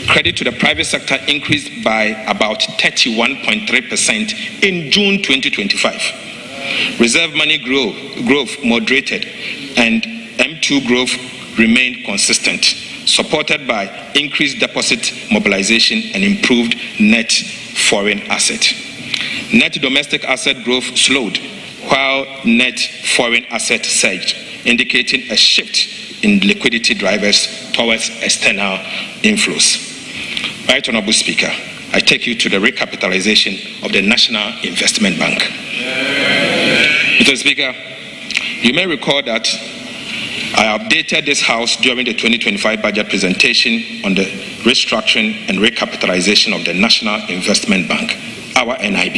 Credit to the private sector increased by about 31.3% in June 2025. Reserve money growth moderated and M2 growth remained consistent, supported by increased deposit mobilization and improved net foreign asset. Net domestic asset growth slowed, while net foreign asset surged, indicating a shift in liquidity drivers towards external inflows. Right Honorable Speaker, I take you to the recapitalization of the National Investment Bank. Mr. Speaker, you may recall that I updated this House during the 2025 budget presentation on the restructuring and recapitalization of the National Investment Bank, our NIB,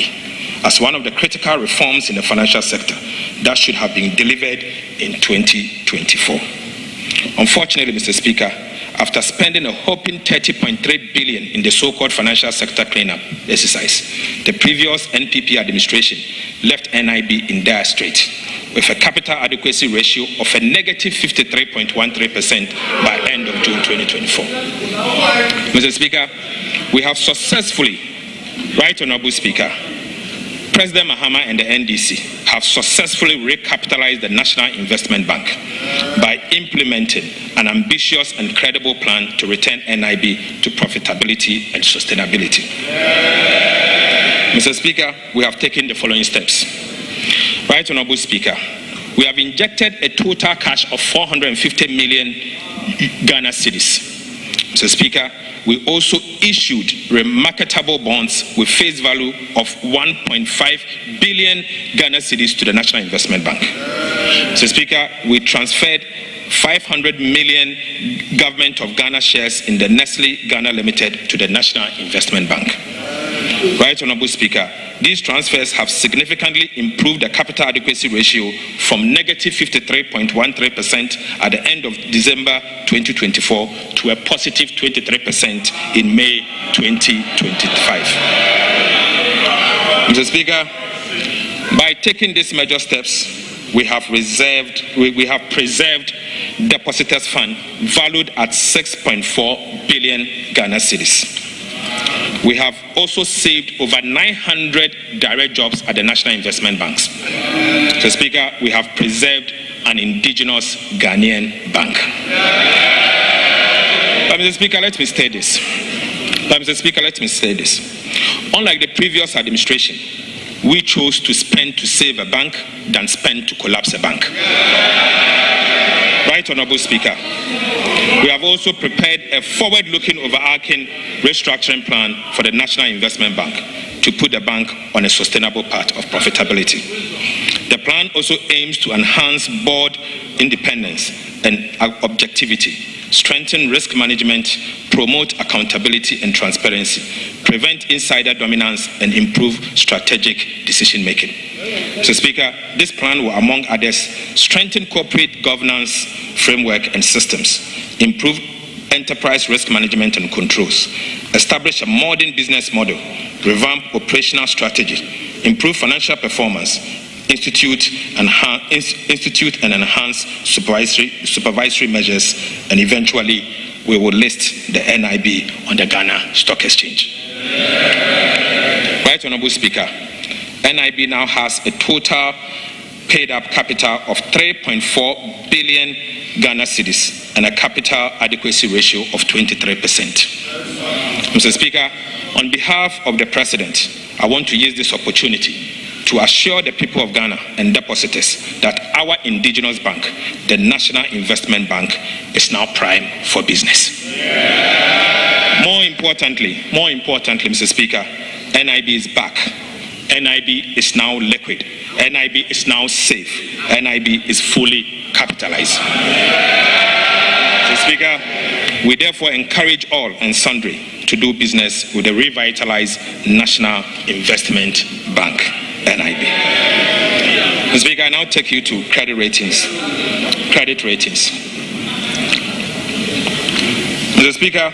as one of the critical reforms in the financial sector that should have been delivered in 2024. Unfortunately, Mr. Speaker, after spending a whopping $30.3 billion in the so-called financial sector cleanup exercise, the previous NPP administration left NIB in dire straits with a capital adequacy ratio of a negative 53.13% by end of June 2024. Mr. Speaker, we have successfully, Right Honorable Speaker, President Mahama and the NDC have successfully recapitalized the National Investment Bank by implementing an ambitious and credible plan to return NIB to profitability and sustainability. Mr. Speaker, we have taken the following steps. Right Honorable Speaker, we have injected a total cash of 450 million Ghana cedis. Mr. Speaker, we also issued remarkable bonds with face value of 1.5 billion Ghana cedis to the National Investment Bank. Mr. Speaker, we transferred 500 million Government of Ghana shares in the Nestle Ghana Limited to the National Investment Bank. Right Honorable Speaker, these transfers have significantly improved the capital adequacy ratio from negative 53.13% at the end of December 2024 to a positive 23% in May 2025. Mr. Speaker, by taking these major steps, we have preserved depositors' fund valued at 6.4 billion Ghana cedis. We have also saved over 900 direct jobs at the National Investment Banks. Mr. Speaker, we have preserved an indigenous Ghanaian bank. But Mr. Speaker, let me say this. Unlike the previous administration, we chose to spend to save a bank than spend to collapse a bank. Right Honorable Speaker, we have also prepared a forward-looking, overarching restructuring plan for the National Investment Bank to put the bank on a sustainable path of profitability. The plan also aims to enhance board independence and objectivity, strengthen risk management, promote accountability and transparency, prevent insider dominance, and improve strategic decision-making. Mr. Speaker, this plan will, among others, strengthen corporate governance framework and systems, improve enterprise risk management and controls, establish a modern business model, revamp operational strategy, improve financial performance, institute and enhance supervisory measures, and eventually we will list the NIB on the Ghana Stock Exchange. Right Honorable Speaker, NIB now has a total paid up capital of 3.4 billion Ghana cedis and a capital adequacy ratio of 23%. Mr. Speaker, on behalf of the President, I want to use this opportunity to assure the people of Ghana and depositors that our indigenous bank, the National Investment Bank, is now prime for business. More importantly, Mr. Speaker, NIB is back. NIB is now liquid. NIB is now safe. NIB is fully capitalized. Mr. Speaker, we therefore encourage all and sundry to do business with the revitalized National Investment Bank, NIB. Mr. Speaker, I now take you to credit ratings. Credit ratings. Mr. Speaker,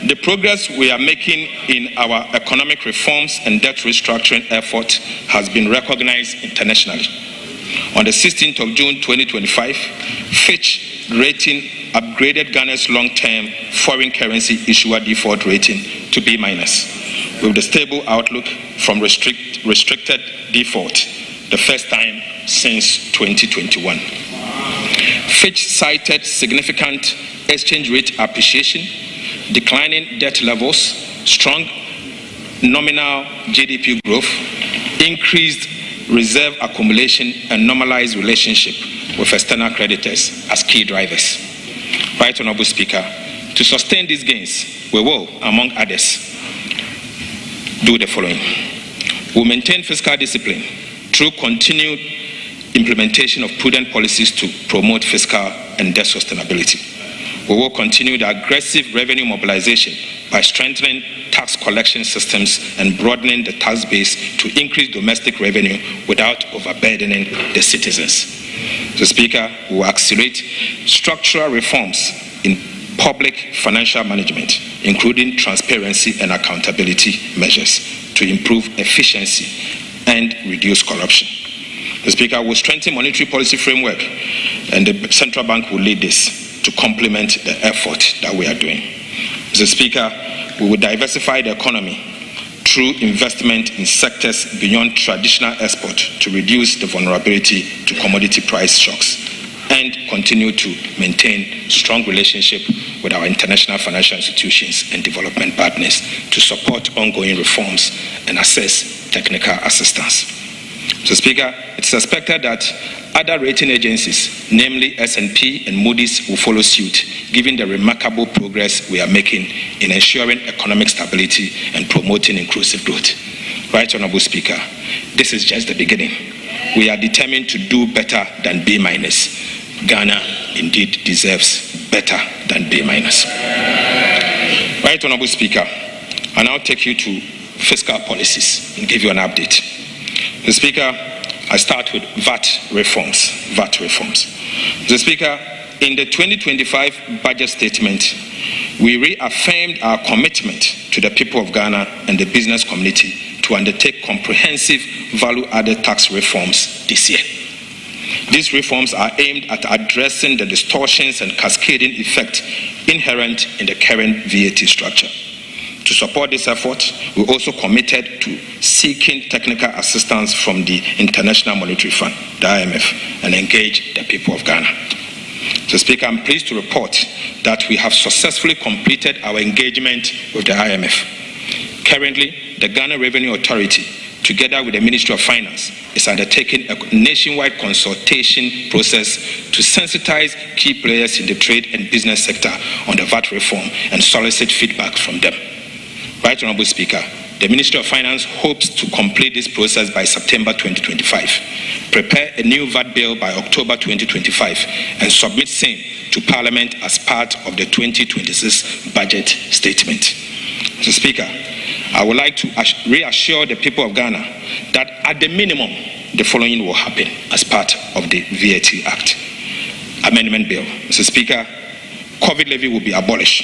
the progress we are making in our economic reforms and debt restructuring effort has been recognized internationally. On the 16th of June 2025, Fitch Rating upgraded Ghana's long-term foreign currency issuer default rating to B-, with the stable outlook from restricted default, the first time since 2021. Fitch cited significant exchange rate appreciation, declining debt levels, strong nominal GDP growth, increased reserve accumulation, and normalized relationship with external creditors as key drivers. Right Honorable Speaker, to sustain these gains, we will, among others, do the following. We'll maintain fiscal discipline through continued implementation of prudent policies to promote fiscal and debt sustainability. We will continue the aggressive revenue mobilization by strengthening tax collection systems and broadening the tax base to increase domestic revenue without overburdening the citizens. Mr. Speaker, we will accelerate structural reforms in public financial management, including transparency and accountability measures to improve efficiency and reduce corruption. Mr. Speaker, we will strengthen monetary policy framework, and the central bank will lead this to complement the effort that we are doing. Mr. Speaker, we will diversify the economy through investment in sectors beyond traditional export to reduce the vulnerability to commodity price shocks and continue to maintain strong relationship with our international financial institutions and development partners to support ongoing reforms and assess technical assistance. Mr. Speaker, it is expected that other rating agencies, namely S&P and Moody's, will follow suit, given the remarkable progress we are making in ensuring economic stability and promoting inclusive growth. Right Honorable Speaker, this is just the beginning. We are determined to do better than B-. Ghana indeed deserves better than B-. Right Honorable Speaker, I now take you to fiscal policies and give you an update. Mr. Speaker, I start with VAT reforms. Mr. Speaker, in the 2025 budget statement, we reaffirmed our commitment to the people of Ghana and the business community to undertake comprehensive value-added tax reforms this year. These reforms are aimed at addressing the distortions and cascading effect inherent in the current VAT structure. To support this effort, we also committed to seeking technical assistance from the International Monetary Fund, the IMF, and engage the people of Ghana. Mr. Speaker, I'm pleased to report that we have successfully completed our engagement with the IMF. Currently, the Ghana Revenue Authority, together with the Ministry of Finance, is undertaking a nationwide consultation process to sensitize key players in the trade and business sector on the VAT reform and solicit feedback from them. Right Honorable Speaker, the Ministry of Finance hopes to complete this process by September 2025, prepare a new VAT bill by October 2025, and submit same to Parliament as part of the 2026 budget statement. Mr. Speaker, I would like to reassure the people of Ghana that at the minimum, the following will happen as part of the VAT Act. Amendment Bill. Mr. Speaker, COVID levy will be abolished.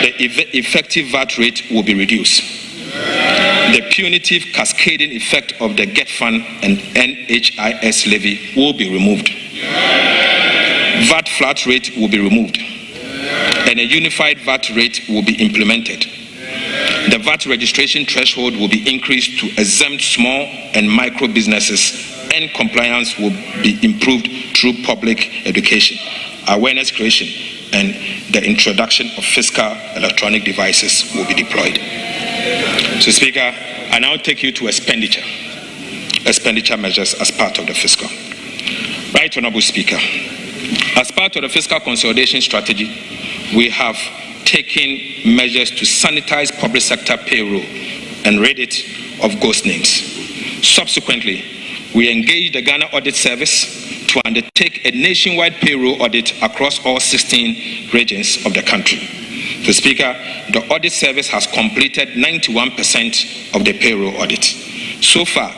The effective VAT rate will be reduced. The punitive cascading effect of the GET Fund and NHIS levy will be removed. VAT flat rate will be removed. And a unified VAT rate will be implemented. The VAT registration threshold will be increased to exempt small and micro businesses, and compliance will be improved through public education, awareness creation, and the introduction of fiscal electronic devices will be deployed. So, Speaker, I now take you to expenditure measures as part of the fiscal. Right Honorable Speaker, as part of the fiscal consolidation strategy, we have taken measures to sanitize public sector payroll and rid it of ghost names. Subsequently, we engaged the Ghana Audit Service to undertake a nationwide payroll audit across all 16 regions of the country. So, Speaker, the Audit Service has completed 91% of the payroll audit. So far,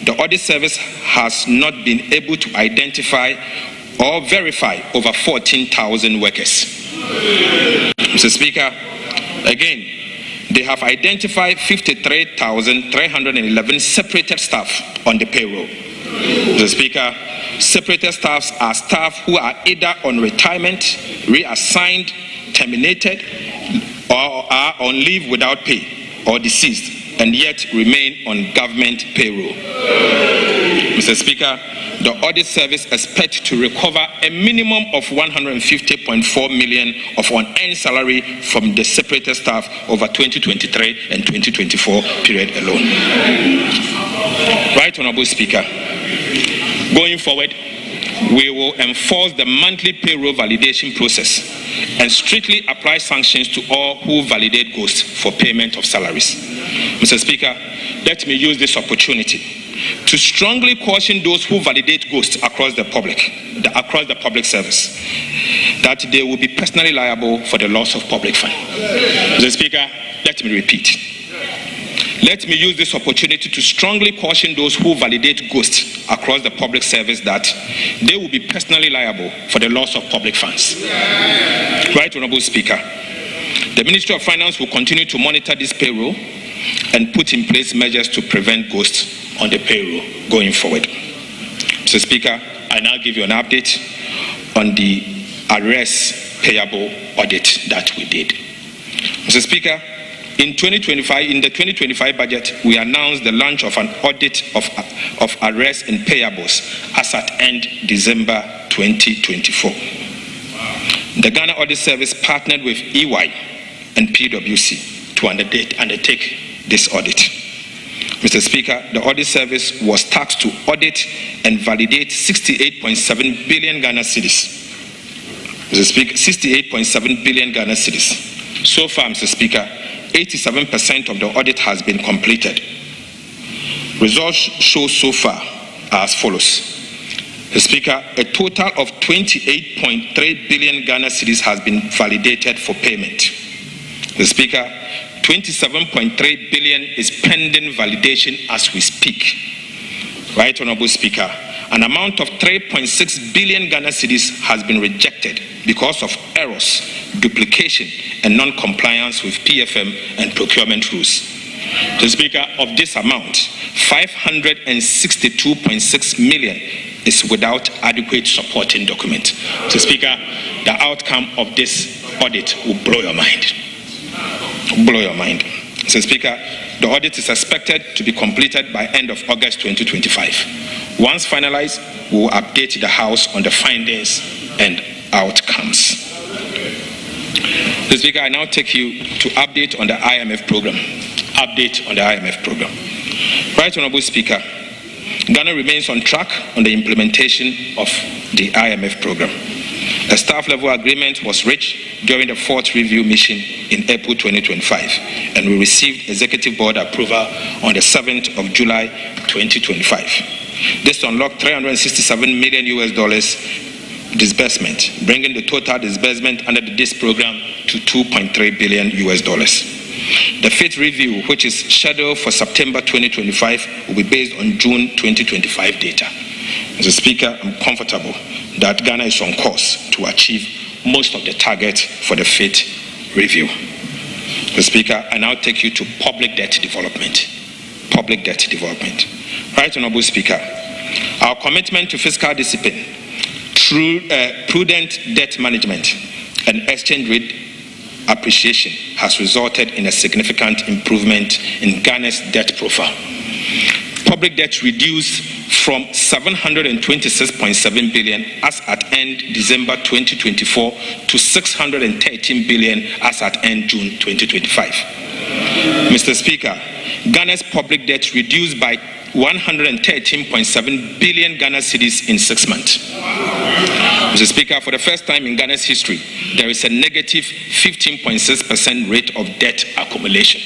the audit service has not been able to identify or verify over 14,000 workers. Mr. Speaker, again, they have identified 53,311 separated staff on the payroll. Mr. Speaker, separated staffs are staff who are either on retirement, reassigned, terminated, or are on leave without pay, or deceased, and yet remain on government payroll. Mr. Speaker, the audit service expects to recover a minimum of 150.4 million of unearned salary from the separated staff over 2023 and 2024 period alone. Right, Honorable Speaker, going forward, we will enforce the monthly payroll validation process and strictly apply sanctions to all who validate ghosts for payment of salaries. Mr. Speaker, let me use this opportunity to strongly caution those who validate ghosts across the public service that they will be personally liable for the loss of public funds. Mr. Speaker, let me repeat. Let me use this opportunity to strongly caution those who validate ghosts across the public service that they will be personally liable for the loss of public funds. Right, Honorable Speaker, the Ministry of Finance will continue to monitor this payroll and put in place measures to prevent ghosts on the payroll going forward. Mr. Speaker, I now give you an update on the arrears payable audit that we did. Mr. Speaker, in the 2025 budget, we announced the launch of an audit of arrears and payables as at end December 2024. The Ghana Audit Service partnered with EY and PwC to undertake this audit. Mr. Speaker, the audit service was tasked to audit and validate 68.7 billion Ghana cedis. Mr. Speaker, 68.7 billion Ghana cedis. So far, Mr. Speaker, 87% of the audit has been completed. Results show so far are as follows. Mr. Speaker, a total of 28.3 billion Ghana cedis has been validated for payment. Mr. Speaker, 27.3 billion is pending validation as we speak. Right, Honorable Speaker, an amount of 3.6 billion Ghana cedis has been rejected because of errors, duplication, and non-compliance with PFM and procurement rules. Mr. Speaker, of this amount, 562.6 million is without adequate supporting document. Mr. Speaker, the outcome of this audit will blow your mind. Blow your mind. Mr. Speaker, the audit is expected to be completed by end of August 2025. Once finalized, we will update the House on the findings and outcomes. Mr. Speaker, I now take you to update on the IMF program. Update on the IMF program. Right, Honorable Speaker, Ghana remains on track on the implementation of the IMF program. A staff-level agreement was reached during the fourth review mission in April 2025, and we received executive board approval on the 7th of July 2025. This unlocked $367 million disbursement, bringing the total disbursement under this program to $2.3 billion. The fifth review, which is scheduled for September 2025, will be based on June 2025 data. Mr. Speaker, I'm comfortable that Ghana is on course to achieve most of the targets for the fifth review. Mr. Speaker, I now take you to public debt development. Public debt development. Right, Honorable Speaker, our commitment to fiscal discipline through prudent debt management and exchange rate appreciation has resulted in a significant improvement in Ghana's debt profile. Public debt reduced from 726.7 billion as at end December 2024 to 613 billion as at end June 2025. Mr. Speaker, Ghana's public debt reduced by 113.7 billion Ghana cedis in 6 months. Mr. Speaker, for the first time in Ghana's history, there is a negative 15.6% rate of debt accumulation.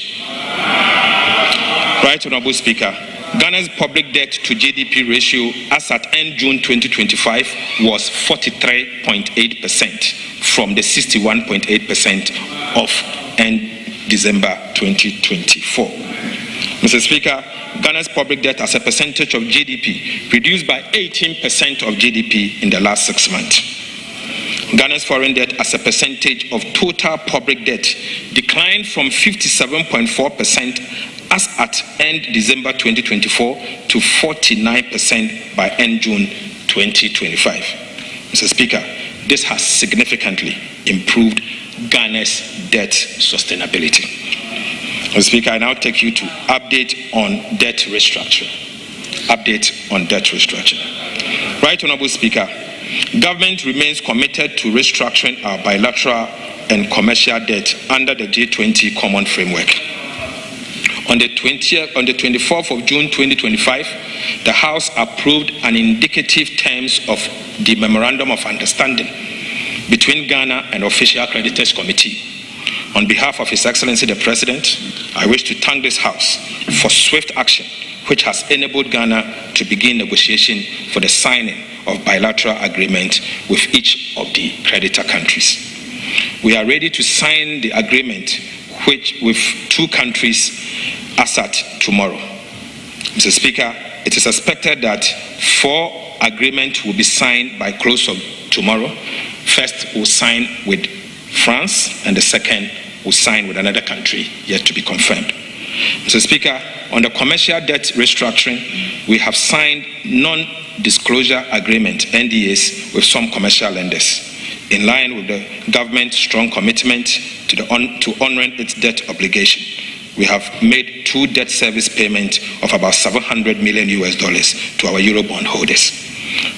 Right, Honorable Speaker, Ghana's public debt to GDP ratio as at end June 2025 was 43.8% from the 61.8% of end December 2024. Mr. Speaker, Ghana's public debt as a percentage of GDP reduced by 18% of GDP in the last 6 months. Ghana's foreign debt as a percentage of total public debt declined from 57.4% as at end December 2024 to 49% by end June 2025. Mr. Speaker, this has significantly improved Ghana's debt sustainability. Mr. Speaker, I now take you to update on debt restructuring. Update on debt restructuring. Right Honourable Speaker, Government remains committed to restructuring our bilateral and commercial debt under the G20 Common Framework. On the 24th of June 2025, the House approved an indicative terms of the Memorandum of Understanding between Ghana and Official Creditors Committee. On behalf of His Excellency the President, I wish to thank this House for swift action, which has enabled Ghana to begin negotiation for the signing of bilateral agreement with each of the creditor countries. We are ready to sign the agreement with 2 countries as at tomorrow. Mr. Speaker, it is expected that 4 agreements will be signed by close of tomorrow. First will sign with France, and the second will sign with another country yet to be confirmed. Mr. Speaker, on the commercial debt restructuring, we have signed non-disclosure agreement, NDAs, with some commercial lenders, in line with the government's strong commitment to honoring its debt obligation. We have made 2 debt service payments of about $700 million to our Eurobond holders.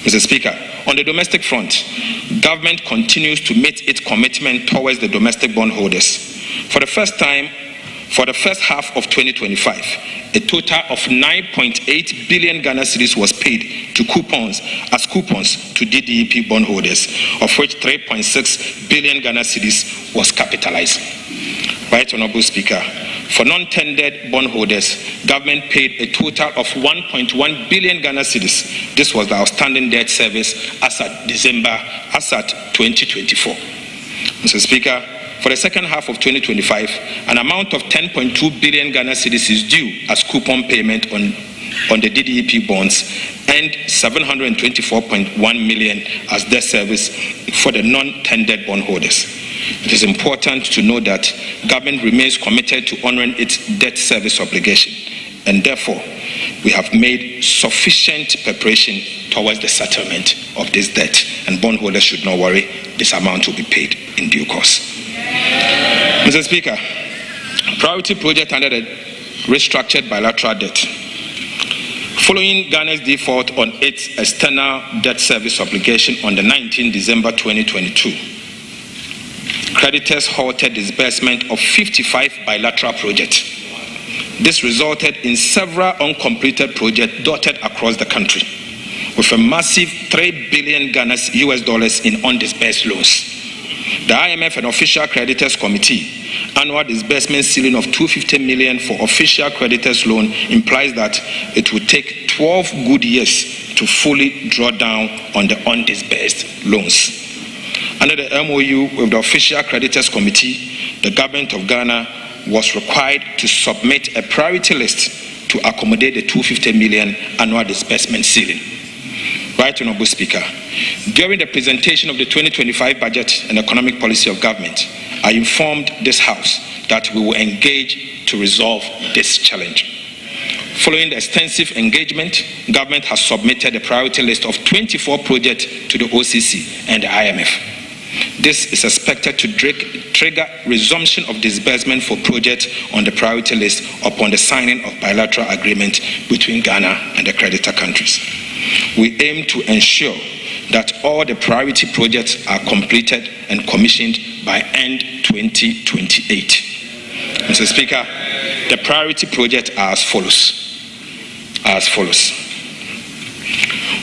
Mr. Speaker, on the domestic front, government continues to meet its commitment towards the domestic bondholders. For the first half of 2025, a total of 9.8 billion Ghana cedis was paid to coupons to DDEP bondholders, of which 3.6 billion Ghana cedis was capitalized. Right Honourable Speaker, for non-tendered bondholders, government paid a total of 1.1 billion Ghana cedis. This was the outstanding debt service as at 2024. Mr. Speaker, for the second half of 2025, an amount of 10.2 billion Ghana cedis is due as coupon payment on the DDEP bonds and 724.1 million as debt service for the non-tendered bondholders. It is important to note that government remains committed to honoring its debt service obligation, and therefore we have made sufficient preparation towards the settlement of this debt, and bondholders should not worry, this amount will be paid in due course. Mr. Speaker, priority project under the restructured bilateral debt. Following Ghana's default on its external debt service obligation on the 19th December 2022, creditors halted disbursement of 55 bilateral projects. This resulted in several uncompleted projects dotted across the country, with a massive $3 billion in undisbursed loans. The IMF and Official Creditors Committee annual disbursement ceiling of $250 million for official creditors loan implies that it will take 12 good years to fully draw down on the undisbursed loans. Under the MOU with the Official Creditors Committee, the government of Ghana was required to submit a priority list to accommodate the $250 million annual disbursement ceiling. Right Honourable Speaker, during the presentation of the 2025 budget and economic policy of government, I informed this House that we will engage to resolve this challenge. Following the extensive engagement, government has submitted a priority list of 24 projects to the OCC and the IMF. This is expected to trigger resumption of disbursement for projects on the priority list upon the signing of bilateral agreement between Ghana and the creditor countries. We aim to ensure that all the priority projects are completed and commissioned by end 2028. Mr. Speaker, the priority projects are as follows.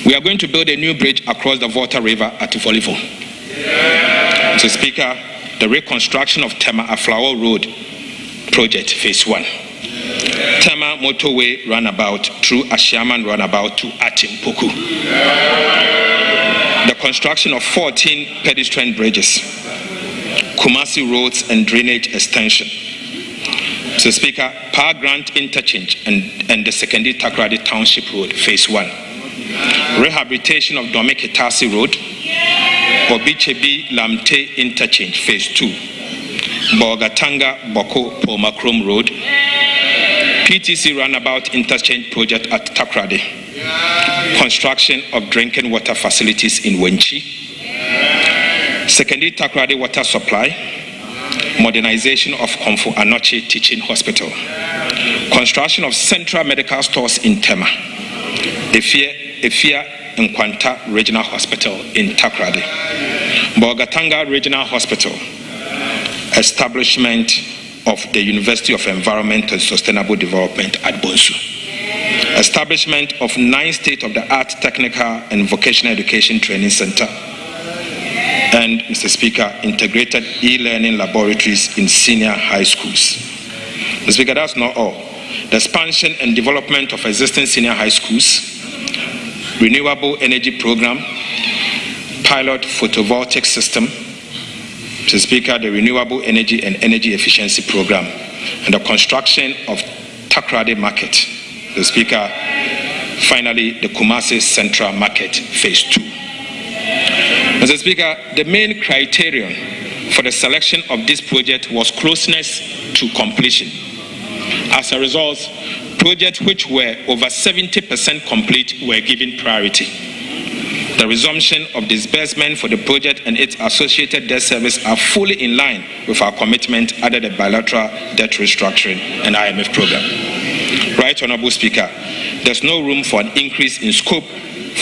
We are going to build a new bridge across the Volta River at Volivo. Mr. Speaker, the reconstruction of Tema Aflao Road project, phase 1. Tema motorway runabout through Ashiaman runabout to Atimpoku. The construction of 14 pedestrian bridges, Kumasi roads and drainage extension. Mr. Mr. Speaker, Power Grant Interchange and the Secondary Takoradi Township Road, Phase 1. Rehabilitation of Domekitasi Road, Obichebi Lamte Interchange, Phase 2. Bogatanga Boko Pomakrom Road, PTC Runabout Interchange Project at Takoradi. Construction of drinking water facilities in Wenchi. Secondary Takoradi water supply. Modernization of Komfo Anoche Teaching Hospital. Construction of central medical stores in Tema. Efia Nkwanta Regional Hospital in Takoradi. Bogatanga Regional Hospital. Establishment of the University of Environment and Sustainable Development at Bonsu. Establishment of 9 state-of-the-art technical and vocational education training center. And, Mr. Speaker, integrated e-learning laboratories in senior high schools. Mr. Speaker, that's not all. The expansion and development of existing senior high schools, renewable energy program, pilot photovoltaic system, Mr. Speaker, the renewable energy and energy efficiency program, and the construction of Takoradi Market. Mr. Speaker, finally, the Kumasi Central Market, Phase 2. Mr. Speaker, the main criterion for the selection of this project was closeness to completion. As a result, projects which were over 70% complete were given priority. The resumption of disbursement for the project and its associated debt service are fully in line with our commitment under the bilateral debt restructuring and IMF program. Right, Honorable Speaker, there's no room for an increase in scope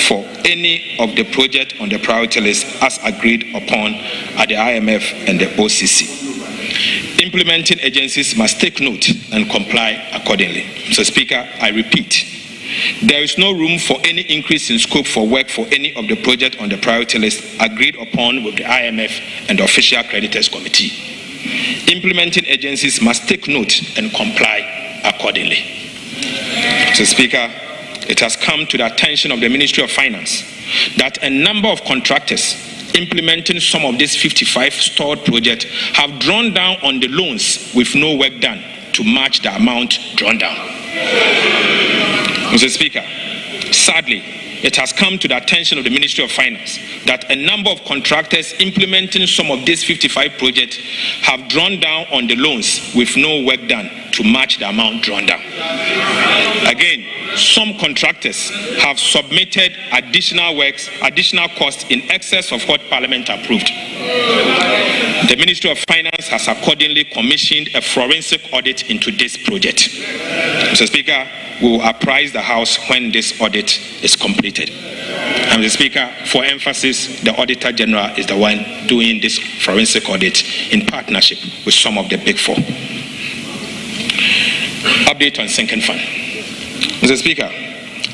for any of the projects on the priority list as agreed upon at the IMF and the OCC. Implementing agencies must take note and comply accordingly. Mr. Speaker, I repeat, there is no room for any increase in scope for work for any of the projects on the priority list agreed upon with the IMF and the Official Creditors Committee. Implementing agencies must take note and comply accordingly. Mr. Speaker, it has come to the attention of the Ministry of Finance that a number of contractors implementing some of these 55 stalled projects have drawn down on the loans with no work done to match the amount drawn down. Mr. Speaker, sadly, it has come to the attention of the Ministry of Finance that a number of contractors implementing some of these 55 projects have drawn down on the loans with no work done to match the amount drawn down. Again, some contractors have submitted additional costs in excess of what Parliament approved. The Ministry of Finance has accordingly commissioned a forensic audit into this project. Mr. Speaker, we will apprise the House when this audit is completed. And Mr. Speaker, for emphasis, the Auditor General is the one doing this forensic audit in partnership with some of the Big Four. Update on sinking fund. Mr. Speaker,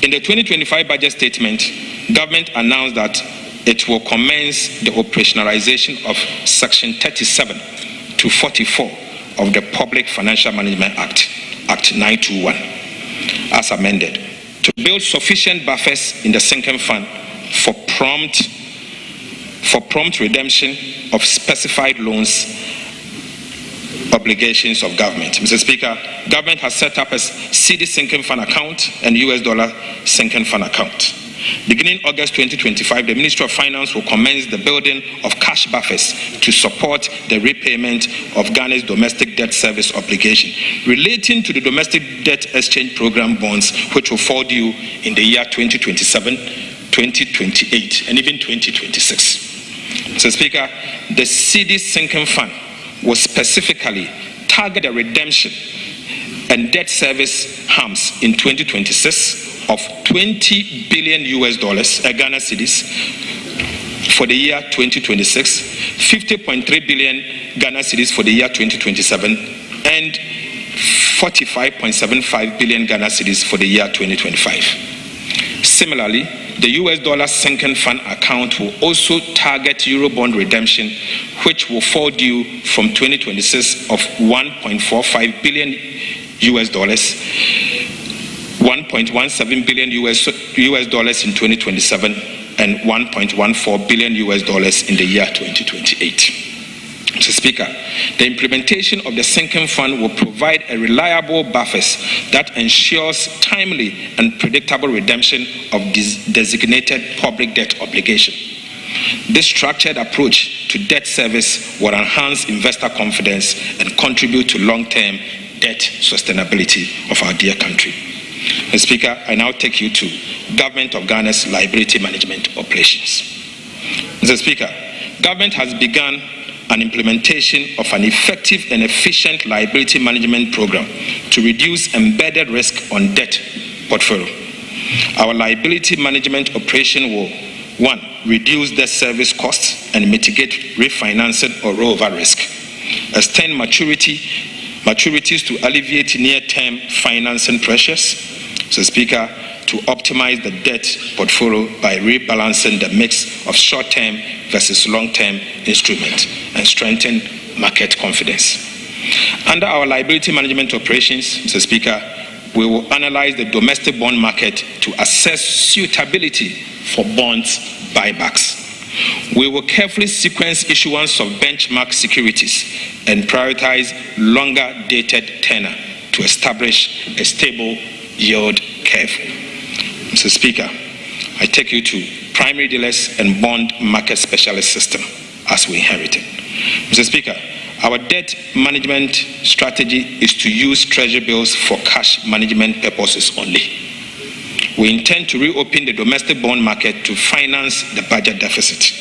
in the 2025 budget statement, government announced that it will commence the operationalization of Section 37 to 44 of the Public Financial Management Act, Act 921, as amended, to build sufficient buffers in the sinking fund for prompt redemption of specified loans obligations of government. Mr. Speaker, government has set up a CD sinking fund account and US dollar sinking fund account. Beginning August 2025, the Ministry of Finance will commence the building of cash buffers to support the repayment of Ghana's domestic debt service obligation relating to the domestic debt exchange program bonds, which will fall due in the year 2027, 2028, and even 2026. Mr. Speaker, the CD sinking fund will specifically target the redemption and debt service harms in 2026 of $20 billion Ghana cedis for the year 2026, 50.3 billion Ghana cedis for the year 2027, and 45.75 billion Ghana cedis for the year 2025. Similarly, the US dollar sinking fund account will also target Eurobond redemption, which will fall due from 2026 of $1.45 billion US, $1.17 billion US dollars in 2027, and $1.14 billion US in the year 2028. Mr. Speaker, the implementation of the sinking fund will provide a reliable buffers that ensures timely and predictable redemption of designated public debt obligation. This structured approach to debt service will enhance investor confidence and contribute to long-term debt sustainability of our dear country. Mr. Speaker, I now take you to Government of Ghana's liability management operations. Mr. Speaker, government has begun an implementation of an effective and efficient liability management program to reduce embedded risk on debt portfolio. Our liability management operation will, 1, reduce debt service costs and mitigate refinancing or rollover risk, extend maturities to alleviate near-term financing pressures. So, Speaker, to optimize the debt portfolio by rebalancing the mix of short-term versus long-term instruments and strengthen market confidence. Under our liability management operations, Mr. Speaker, we will analyze the domestic bond market to assess suitability for bonds buybacks. We will carefully sequence issuance of benchmark securities and prioritize longer-dated tenor to establish a stable yield curve. Mr. Speaker, I take you to primary dealers and bond market specialist system as we inherited. Mr. Speaker, our debt management strategy is to use treasury bills for cash management purposes only. We intend to reopen the domestic bond market to finance the budget deficit.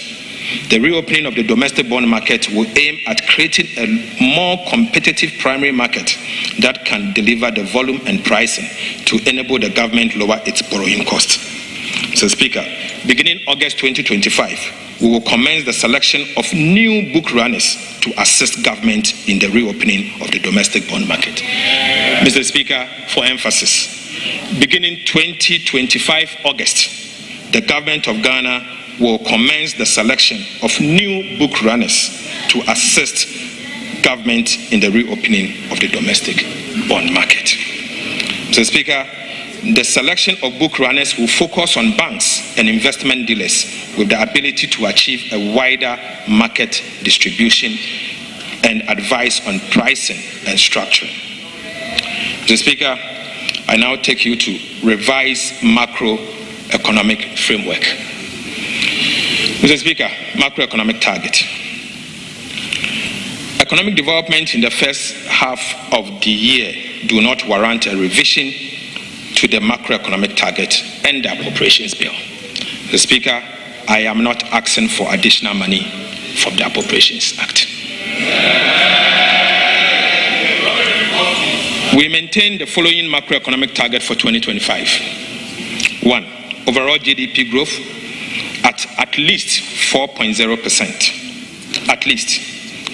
The reopening of the domestic bond market will aim at creating a more competitive primary market that can deliver the volume and pricing to enable the government lower its borrowing cost. Mr. Speaker, beginning August 2025, we will commence the selection of new book runners to assist government in the reopening of the domestic bond market. Mr. Speaker, for emphasis, beginning 2025 August, the government of Ghana will commence the selection of new book runners to assist government in the reopening of the domestic bond market. Mr. Speaker, the selection of book runners will focus on banks and investment dealers with the ability to achieve a wider market distribution and advice on pricing and structuring. Mr. Speaker, I now take you to revise macroeconomic framework. Mr. Speaker, macroeconomic target. Economic development in the first half of the year do not warrant a revision to the macroeconomic target and the appropriations bill. Mr. Speaker, I am not asking for additional money from the Appropriations Act. We maintain the following macroeconomic target for 2025. 1. Overall GDP growth at least 4.0%. At least.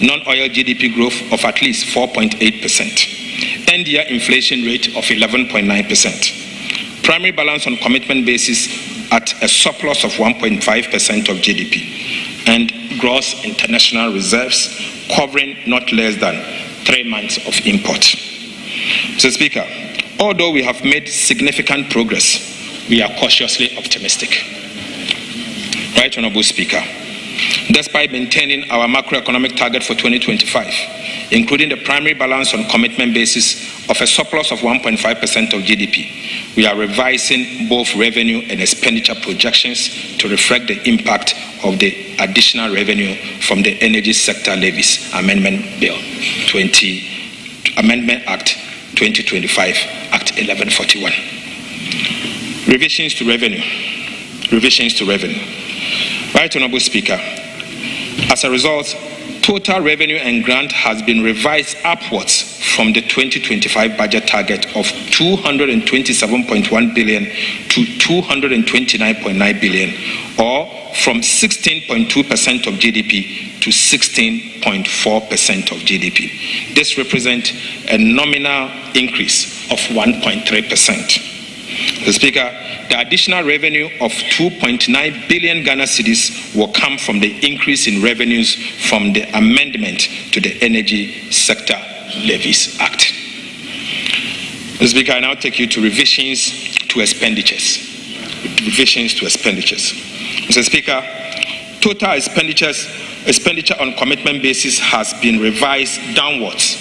Non-oil GDP growth of at least 4.8%. End-year inflation rate of 11.9%. Primary balance on commitment basis at a surplus of 1.5% of GDP. And gross international reserves covering not less than 3 months of import. Mr. Speaker, although we have made significant progress, we are cautiously optimistic. Right Honorable Speaker, despite maintaining our macroeconomic target for 2025, including the primary balance on commitment basis of a surplus of 1.5% of GDP, we are revising both revenue and expenditure projections to reflect the impact of the additional revenue from the Energy Sector Levies Amendment Act 2025, Act 1141. Revisions to revenue. Right Honorable Speaker, as a result, total revenue and grant has been revised upwards from the 2025 budget target of 227.1 billion to 229.9 billion, or from 16.2% of GDP to 16.4% of GDP. This represents a nominal increase of 1.3%. The Speaker, the additional revenue of 2.9 billion Ghana cedis will come from the increase in revenues from the amendment to the Energy Sector Levies Act. Mr. Speaker, I now take you to revisions to expenditures. Mr. Speaker, Total expenditure on commitment basis has been revised downwards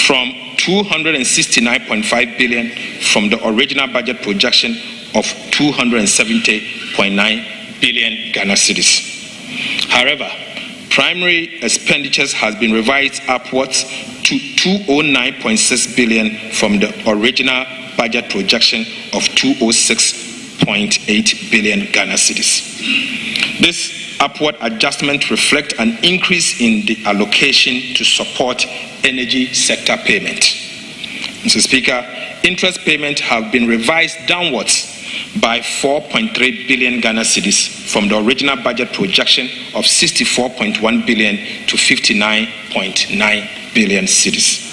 from 269.5 billion from the original budget projection of 270.9 billion Ghana cedis. However, primary expenditures has been revised upwards to 209.6 billion from the original budget projection of 206.8 billion Ghana cedis. This upward adjustment reflects an increase in the allocation to support energy sector payment. Mr. Speaker, interest payments have been revised downwards by 4.3 billion Ghana cedis from the original budget projection of 64.1 billion to 59.9 billion cedis.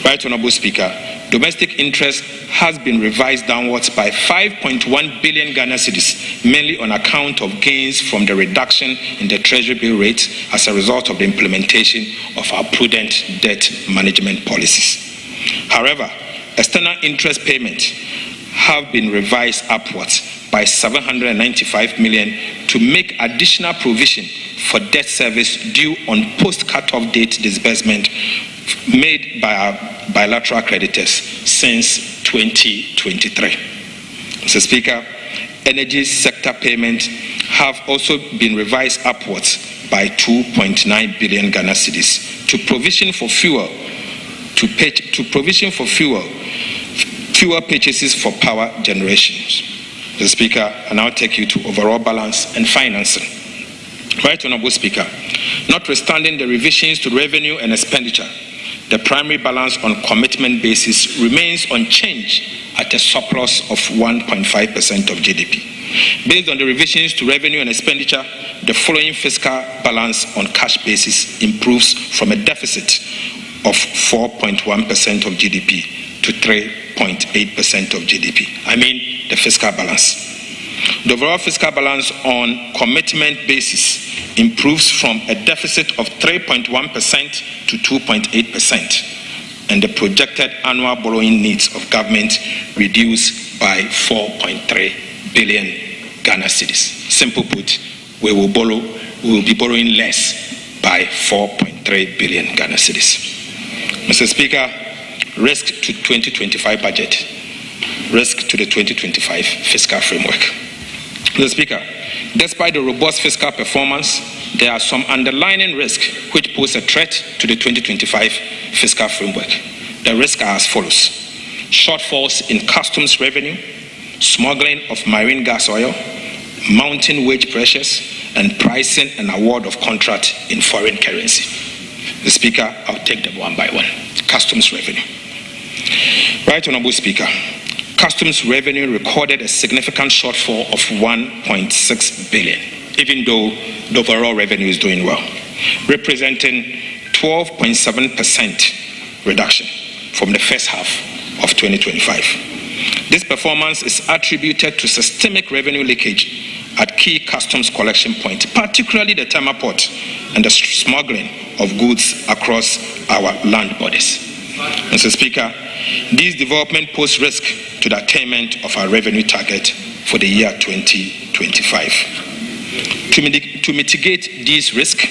Right Honorable Speaker, domestic interest has been revised downwards by 5.1 billion Ghana cedis, mainly on account of gains from the reduction in the treasury bill rate as a result of the implementation of our prudent debt management policies. However, external interest payments have been revised upwards by 795 million to make additional provision for debt service due on post-cut-off date disbursement made by our bilateral creditors since 2023. Mr. Speaker, energy sector payments have also been revised upwards by 2.9 billion Ghana cedis to provision for fuel purchases for power generations. Mr. Speaker, I now take you to overall balance and financing. Right Honorable Speaker, notwithstanding the revisions to revenue and expenditure, the primary balance on commitment basis remains unchanged at a surplus of 1.5% of GDP. Based on the revisions to revenue and expenditure, the following fiscal balance on cash basis improves from a deficit of 4.1% of GDP to 3.8% of GDP. I mean the fiscal balance. The overall fiscal balance on commitment basis improves from a deficit of 3.1% to 2.8%, and the projected annual borrowing needs of government reduced by 4.3 billion Ghana cedis. Simple put, we will be borrowing less by 4.3 billion Ghana cedis. Mr. Speaker, risk to 2025 budget, risk to the 2025 fiscal framework. Mr. Speaker, despite the robust fiscal performance, there are some underlying risks which pose a threat to the 2025 fiscal framework. The risks are as follows: shortfalls in customs revenue, smuggling of marine gas oil, mounting wage pressures, and pricing and award of contract in foreign currency. Mr. Speaker, I'll take them one by one. Customs revenue. Right Honorable Speaker, customs revenue recorded a significant shortfall of 1.6 billion, even though the overall revenue is doing well, representing 12.7% reduction from the first half of 2025. This performance is attributed to systemic revenue leakage at key customs collection points, particularly the Tema port and the smuggling of goods across our land borders. Mr. Speaker, these developments pose risk to the attainment of our revenue target for the year 2025. To mitigate these risks,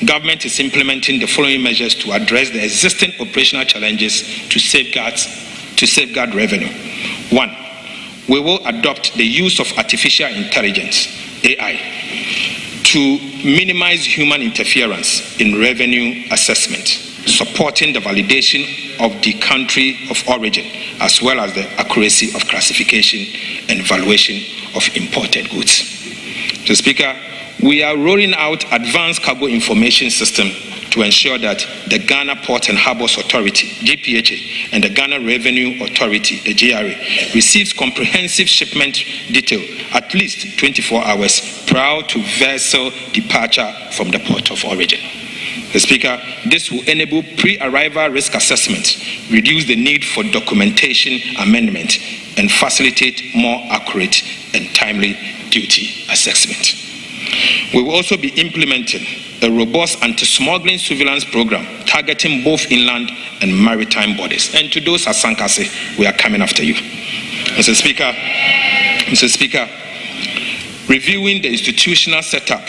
government is implementing the following measures to address the existing operational challenges to safeguard revenue. 1, we will adopt the use of artificial intelligence, AI, to minimize human interference in revenue assessment, supporting the validation of the country of origin, as well as the accuracy of classification and valuation of imported goods. Mr. Speaker, we are rolling out advanced cargo information system to ensure that the Ghana Port and Harbours Authority, GPHA, and the Ghana Revenue Authority, the GRA, receives comprehensive shipment detail at least 24 hours prior to vessel departure from the port of origin. Mr. Speaker, this will enable pre-arrival risk assessment, reduce the need for documentation amendment, and facilitate more accurate and timely duty assessment. We will also be implementing a robust anti-smuggling surveillance program targeting both inland and maritime borders. And to those at Sankase, we are coming after you. Mr. Speaker, reviewing the institutional setup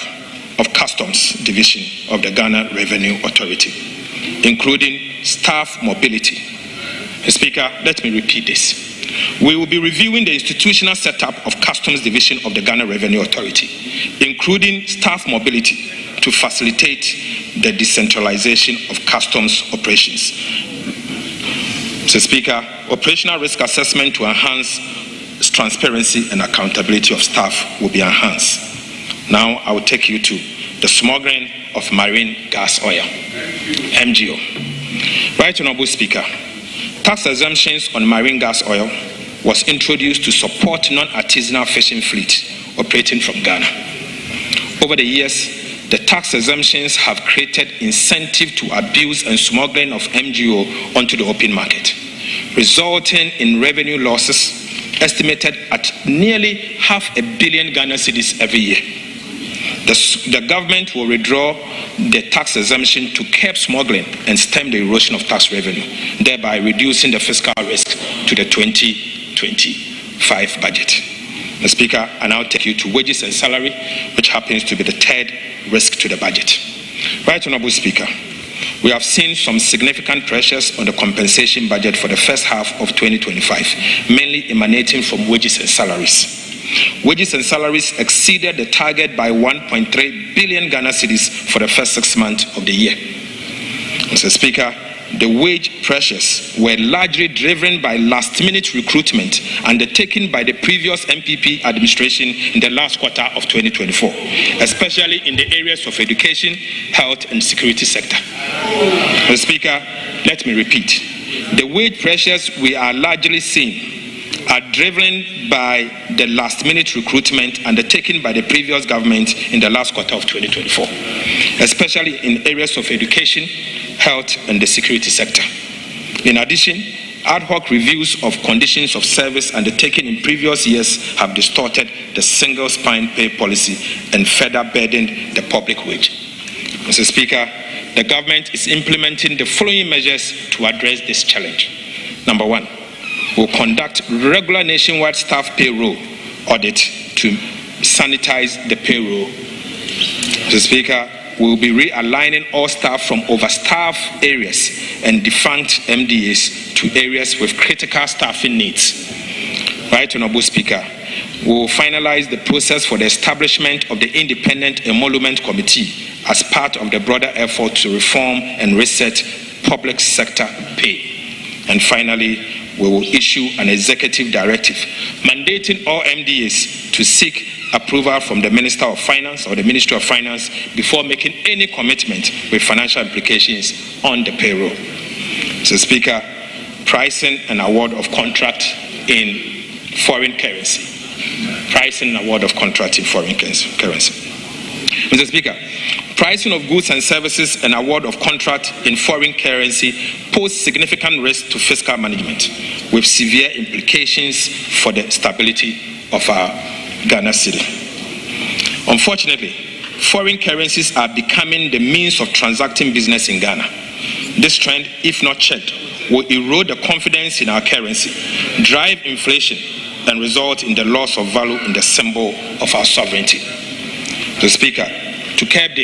of Customs Division of the Ghana Revenue Authority, including staff mobility. Speaker, let me repeat this. We will be reviewing the institutional setup of Customs Division of the Ghana Revenue Authority, including staff mobility, to facilitate the decentralization of customs operations. Mr. Speaker, operational risk assessment to enhance transparency and accountability of staff will be enhanced. Now I will take you to the smuggling of marine gas oil, MGO. Right Honorable Speaker, tax exemptions on marine gas oil was introduced to support non-artisanal fishing fleet operating from Ghana. Over the years, the tax exemptions have created incentive to abuse and smuggling of MGO onto the open market, resulting in revenue losses estimated at nearly $500 million Ghana cedis every year. The government will withdraw the tax exemption to curb smuggling and stem the erosion of tax revenue, thereby reducing the fiscal risk to the 2025 budget. Mr. Speaker, I now take you to wages and salary, which happens to be the third risk to the budget. Right Honorable Speaker, we have seen some significant pressures on the compensation budget for the first half of 2025, mainly emanating from wages and salaries. Wages and salaries exceeded the target by 1.3 billion Ghana cedis for the first 6 months of the year. Mr. Speaker, the wage pressures were largely driven by last-minute recruitment undertaken by the previous MPP administration in the last quarter of 2024, especially in the areas of education, health, and security sector. Mr. Speaker, let me repeat. The wage pressures we are largely seeing are driven by the last-minute recruitment undertaken by the previous government in the last quarter of 2024, especially in areas of education, health, and the security sector. In addition, ad hoc reviews of conditions of service undertaken in previous years have distorted the single spine pay policy and further burdened the public wage. Mr. Speaker, the government is implementing the following measures to address this challenge. Number one, we'll conduct regular nationwide staff payroll audit to sanitize the payroll. Mr. Speaker, we will be realigning all staff from overstaffed areas and defunct MDAs to areas with critical staffing needs. Right Honorable Speaker, we will finalize the process for the establishment of the Independent Emolument Committee as part of the broader effort to reform and reset public sector pay. And finally, we will issue an executive directive mandating all MDAs to seek approval from the Minister of Finance or the Ministry of Finance before making any commitment with financial implications on the payroll. So, Speaker, pricing and award of contract in foreign currency. Pricing and award of contract in foreign currency. Mr. Speaker, pricing of goods and services and award of contract in foreign currency pose significant risk to fiscal management, with severe implications for the stability of our Ghana city. Unfortunately, foreign currencies are becoming the means of transacting business in Ghana. This trend, if not checked, will erode the confidence in our currency, drive inflation, and result in the loss of value in the symbol of our sovereignty. The Speaker, to curb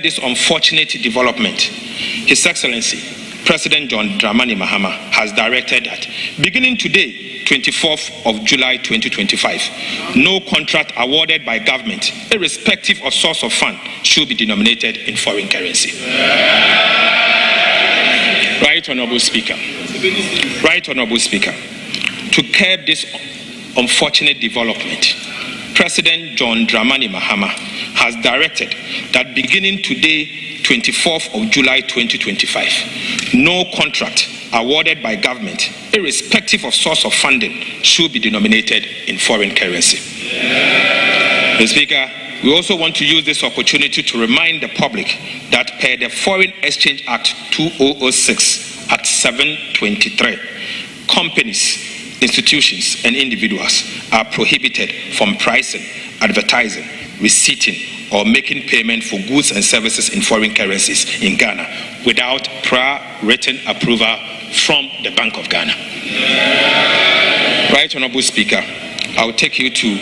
this unfortunate development, His Excellency President John Dramani Mahama has directed that beginning today, 24th of July 2025, no contract awarded by government, irrespective of source of fund, should be denominated in foreign currency. Right Honorable Speaker. Right Honorable Speaker. To curb this unfortunate development, President John Dramani Mahama has directed that beginning today, 24th of July 2025, no contract awarded by government, irrespective of source of funding, should be denominated in foreign currency. Mr. Speaker, we also want to use this opportunity to remind the public that per the Foreign Exchange Act 2006, Act 723, companies, institutions, and individuals are prohibited from pricing, advertising, receipting, or making payment for goods and services in foreign currencies in Ghana without prior written approval from the Bank of Ghana. Right Honorable Speaker, I will take you to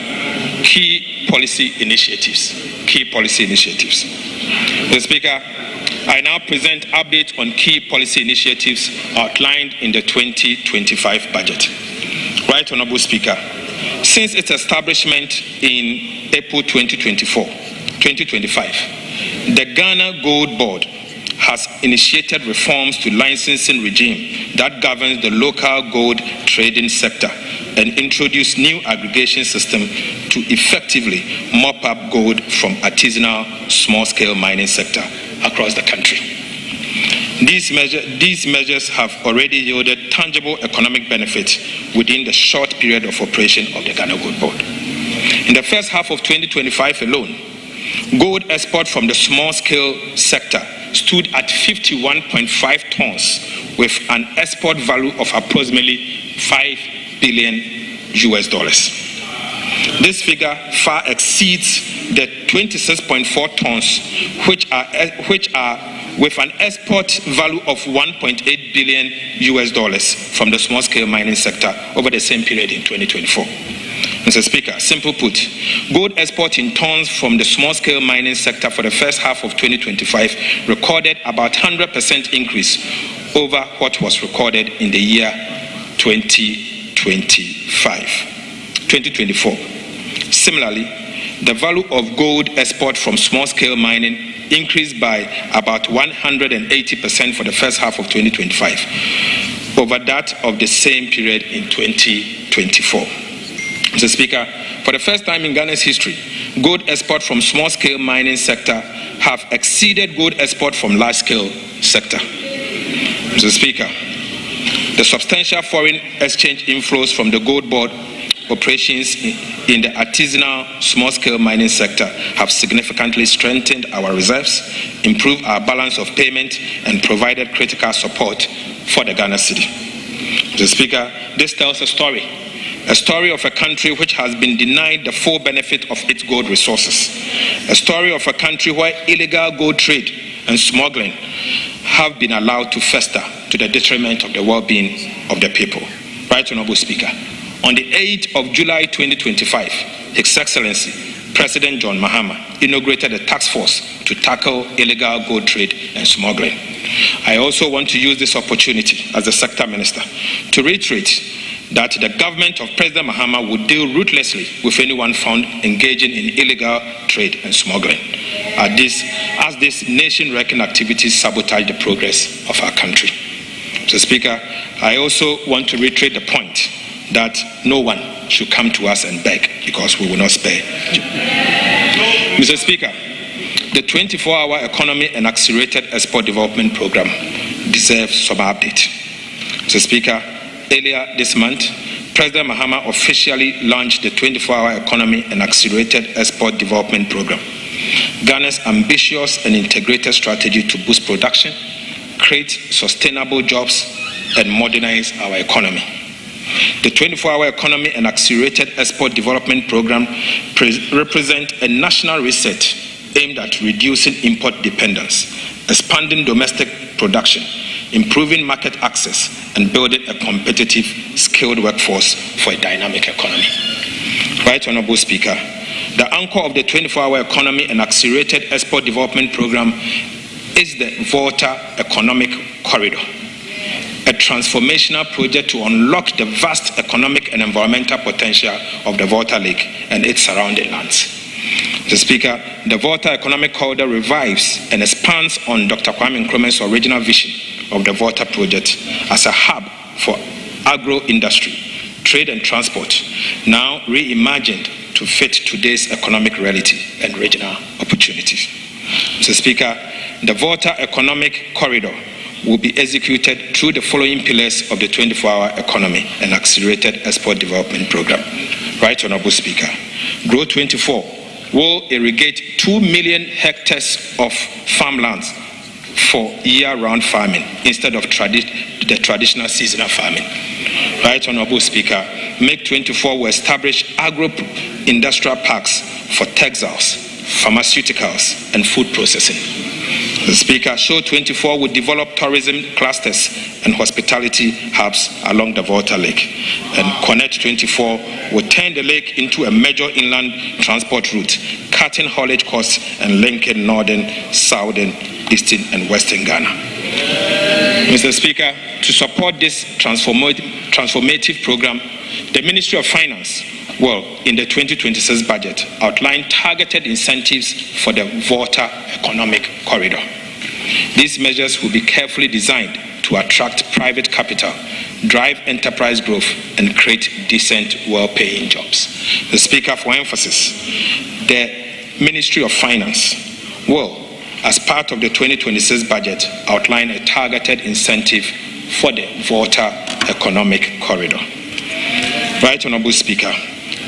key policy initiatives. Mr. Speaker, I now present updates on key policy initiatives outlined in the 2025 budget. Right Honorable Speaker, since its establishment in April 2025, the Ghana Gold Board has initiated reforms to licensing regime that governs the local gold trading sector and introduced new aggregation system to effectively mop up gold from artisanal small-scale mining sector across the country. These measures have already yielded tangible economic benefits within the short period of operation of the Ghana Gold Board. In the first half of 2025 alone, gold export from the small-scale sector stood at 51.5 tons with an export value of approximately $5 billion. This figure far exceeds the 26.4 tons which are with an export value of $1.8 billion from the small-scale mining sector over the same period in 2024. Mr. Speaker, simple put, gold export in tons from the small-scale mining sector for the first half of 2025 recorded about 100% increase over what was recorded in the year 2024. Similarly, the value of gold export from small-scale mining increased by about 180% for the first half of 2025 over that of the same period in 2024. Mr. Speaker, for the first time in Ghana's history, gold export from small-scale mining sector have exceeded gold export from large-scale sector. Mr. Speaker, the substantial foreign exchange inflows from the gold board operations in the artisanal small-scale mining sector have significantly strengthened our reserves, improved our balance of payment, and provided critical support for the Ghana city. Mr. Speaker, this tells a story of a country which has been denied the full benefit of its gold resources, a story of a country where illegal gold trade and smuggling have been allowed to fester to the detriment of the well-being of the people. Right Honorable Speaker, on the 8th of July 2025, His Excellency President John Mahama inaugurated a task force to tackle illegal gold trade and smuggling. I also want to use this opportunity as the Sector Minister to reiterate that the government of President Mahama would deal ruthlessly with anyone found engaging in illegal trade and smuggling, as these nation-wrecking activities sabotage the progress of our country. Mr. Speaker, I also want to reiterate the point that no one should come to us and beg because we will not spare. Mr. Speaker, the 24-hour economy and accelerated export development program deserves some update. Mr. Speaker, earlier this month, President Mahama officially launched the 24-hour economy and accelerated export development program, Ghana's ambitious and integrated strategy to boost production, create sustainable jobs, and modernize our economy. The 24-hour economy and accelerated export development program represent a national reset aimed at reducing import dependence, expanding domestic production, improving market access, and building a competitive, skilled workforce for a dynamic economy. Right Honorable Speaker, the anchor of the 24-hour economy and accelerated export development program is the Volta Economic Corridor, a transformational project to unlock the vast economic and environmental potential of the Volta Lake and its surrounding lands. Mr. Speaker, the Volta Economic Corridor revives and expands on Dr. Kwame Nkrumah's original vision of the Volta project as a hub for agro-industry, trade and transport, now reimagined to fit today's economic reality and regional opportunities. Mr. Speaker, the Volta Economic Corridor will be executed through the following pillars of the 24-hour economy and accelerated export development program. Right Honorable Speaker, Grow 24 will irrigate 2 million hectares of farmlands for year-round farming instead of the traditional seasonal farming. Right Honorable Speaker, Make 24 will establish agro-industrial parks for textiles, pharmaceuticals, and food processing. The Speaker, Show 24 will develop tourism clusters and hospitality hubs along the Volta Lake. And Connect 24 will turn the lake into a major inland transport route, cutting haulage costs and linking northern, southern, eastern, and western Ghana. Mr. Speaker, to support this transformative program, the Ministry of Finance will, in the 2026 budget, outline targeted incentives for the Volta Economic Corridor. These measures will be carefully designed to attract private capital, drive enterprise growth, and create decent, well-paying jobs. The Speaker, for emphasis, the Ministry of Finance will, as part of the 2026 budget, outline a targeted incentive for the Volta Economic Corridor. Right Honourable Speaker,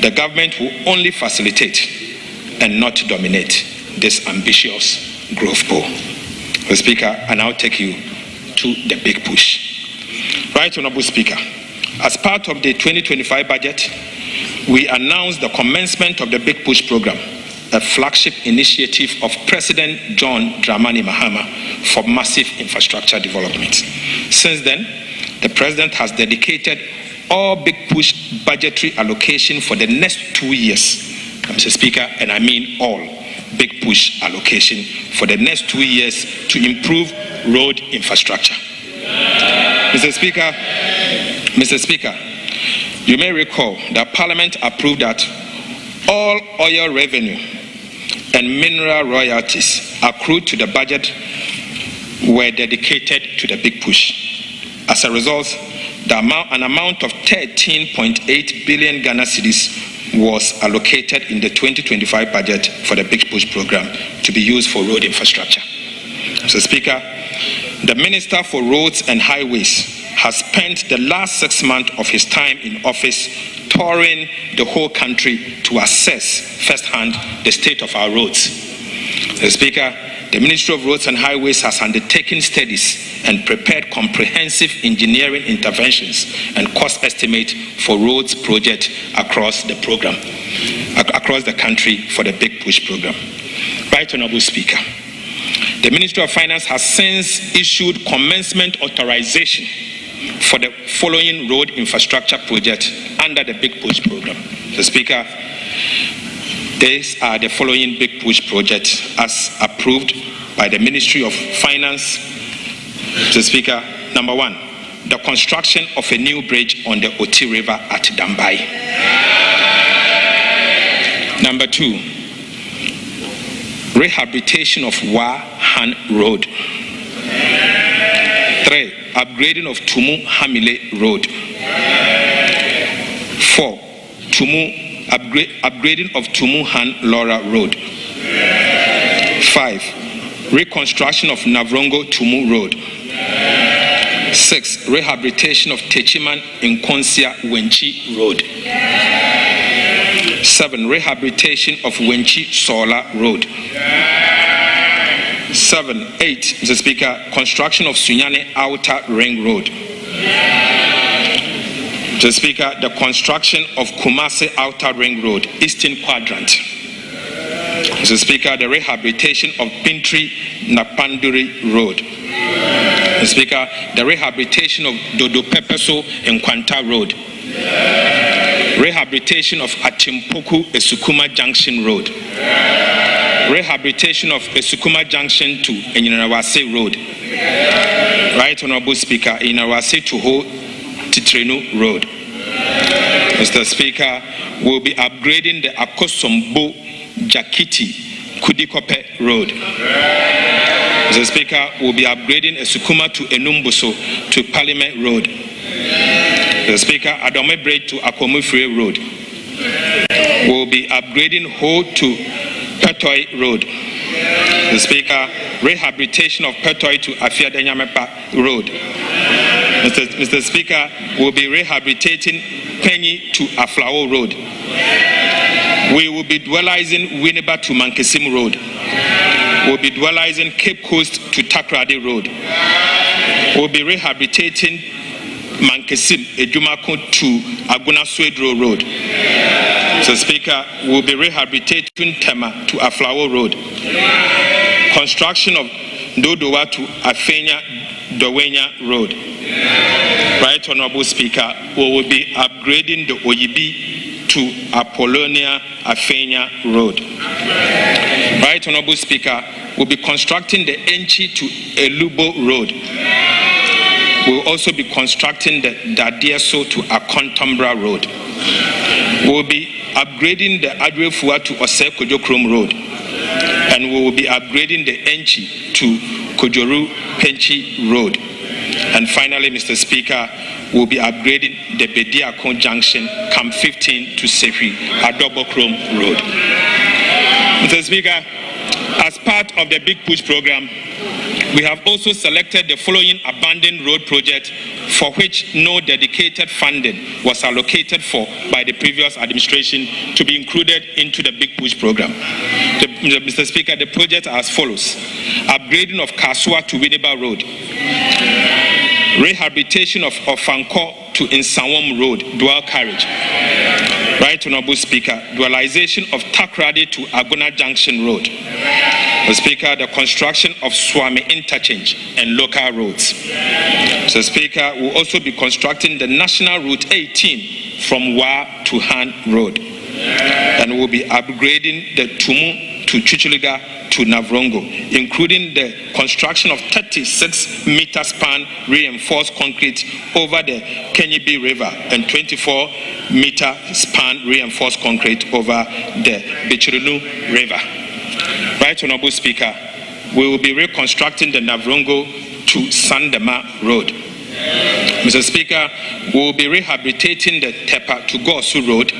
the government will only facilitate and not dominate this ambitious growth goal. Mr. Speaker, I now take you to the big push. Right Honourable Speaker, as part of the 2025 budget, we announced the commencement of the Big Push program, a flagship initiative of President John Dramani Mahama for massive infrastructure development. Since then, the President has dedicated all Big Push budgetary allocation for the next 2 years, Mr. Speaker, and I mean all Big Push allocation for the next 2 years to improve road infrastructure. Mr. Speaker, you may recall that Parliament approved that all oil revenue and mineral royalties accrued to the budget were dedicated to the Big Push. As a result, an amount of 13.8 billion Ghana cedis was allocated in the 2025 budget for the Big Push program to be used for road infrastructure. Mr. Speaker, the Minister for Roads and Highways has spent the last 6 months of his time in office touring the whole country to assess firsthand the state of our roads. Mr. Speaker, the Ministry of Roads and Highways has undertaken studies and prepared comprehensive engineering interventions and cost estimates for roads projects across the country for the Big Push program. Right Honourable Speaker, the Ministry of Finance has since issued commencement authorization for the following road infrastructure projects under the Big Push program. Mr. Speaker, these are the following Big Push projects as approved by the Ministry of Finance. Mr. Speaker, number 1, the construction of a new bridge on the Oti River at Dambai. Number 2, rehabilitation of Wahan Road. 3, upgrading of Tumu Hamile Road. 4, upgrading of Tumu Han Laura Road. 5, reconstruction of Navrongo Tumu Road. 6, rehabilitation of Techiman Nkonsia Wenchi Road. 7, rehabilitation of Wenchi Sola Road. 8, Mr. Speaker, construction of Sunyane Outer Ring Road. Mr. Speaker, the construction of Kumasi Outer Ring Road, Eastern Quadrant. Mr. Speaker, the rehabilitation of Bintri Napanduri Road. Mr. Speaker, the rehabilitation of Dodo Pepeso and Kwanta Road. Rehabilitation of Atimpoku Esukuma Junction Road. Rehabilitation of Esukuma Junction to Enyinawase Road. Right Honourable Speaker, Enyinawase to Ho Titrenu Road. Mr. Speaker, we'll be upgrading the Akosombo Jakiti Kudikope Road. Mr. Speaker, we'll be upgrading Esukuma to Enumbuso to Parliament Road. Mr. Speaker, Adome Bridge to Akomufre Road. We'll be upgrading Ho to Petoi Road. Mr. Speaker, rehabilitation of Petoi to Afiadenyamepa Road. Mr. Speaker, we'll be rehabilitating Penny to Aflao Road. We will be dualizing Winneba to Mankesim Road. We'll be dualizing Cape Coast to Takrade Road. We'll be rehabilitating Mankesim Ejumako to Aguna Swedro Road. Mr. Speaker, we'll be rehabilitating Tema to Aflao Road. Construction of Dodowa to Afenya Dowenya Road. Right Honorable Speaker, we will be upgrading the Oyibi to Apollonia Afenya Road. Right Honorable Speaker, we'll be constructing the Enchi to Elubo Road. We'll also be constructing the Dadieso to Akontombra Road. We'll be upgrading the Adrefua to Osekojokrom Road. And we will be upgrading the Enchi to Kojoru Penchi Road. And finally, Mr. Speaker, we'll be upgrading the Bediakon Junction, Camp 15 to Sefi, Adobokrom Road. Mr. Speaker, as part of the Big Push program, we have also selected the following abandoned road project for which no dedicated funding was allocated for by the previous administration to be included into the Big Push program. Mr. Speaker, the project are as follows: upgrading of Kasua to Winneba Road, rehabilitation of Ofanko to Insawam Road, dual carriage. Right Honorable Speaker, dualization of Takrady to Agona Junction Road. Mr. Speaker, the construction of Swami Interchange and local roads. Mr. Speaker, we'll also be constructing the National Route 18 from Wa to Han Road. And we'll be upgrading the Tumu to Chichiliga to Navrongo, including the construction of 36-meter span reinforced concrete over the Kenyibi River and 24-meter span reinforced concrete over the Bichirunu River. Right Honorable Speaker, we will be reconstructing the Navrongo to Sandema Road. Mr. Speaker, we will be rehabilitating the Tepa to Gosu Road,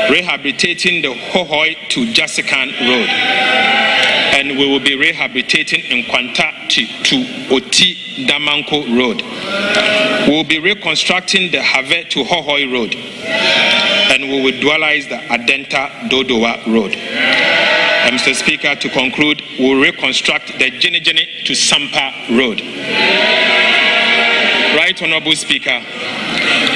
rehabilitating the Hohoi to Jasikan Road, and we will be rehabilitating Nkwanta to Oti Damanko Road. We will be reconstructing the Have to Hohoi Road, and we will dualize the Adenta Dodowa Road. And Mr. Speaker, to conclude, we will reconstruct the Jenejene to Sampa Road. Right Honorable Speaker,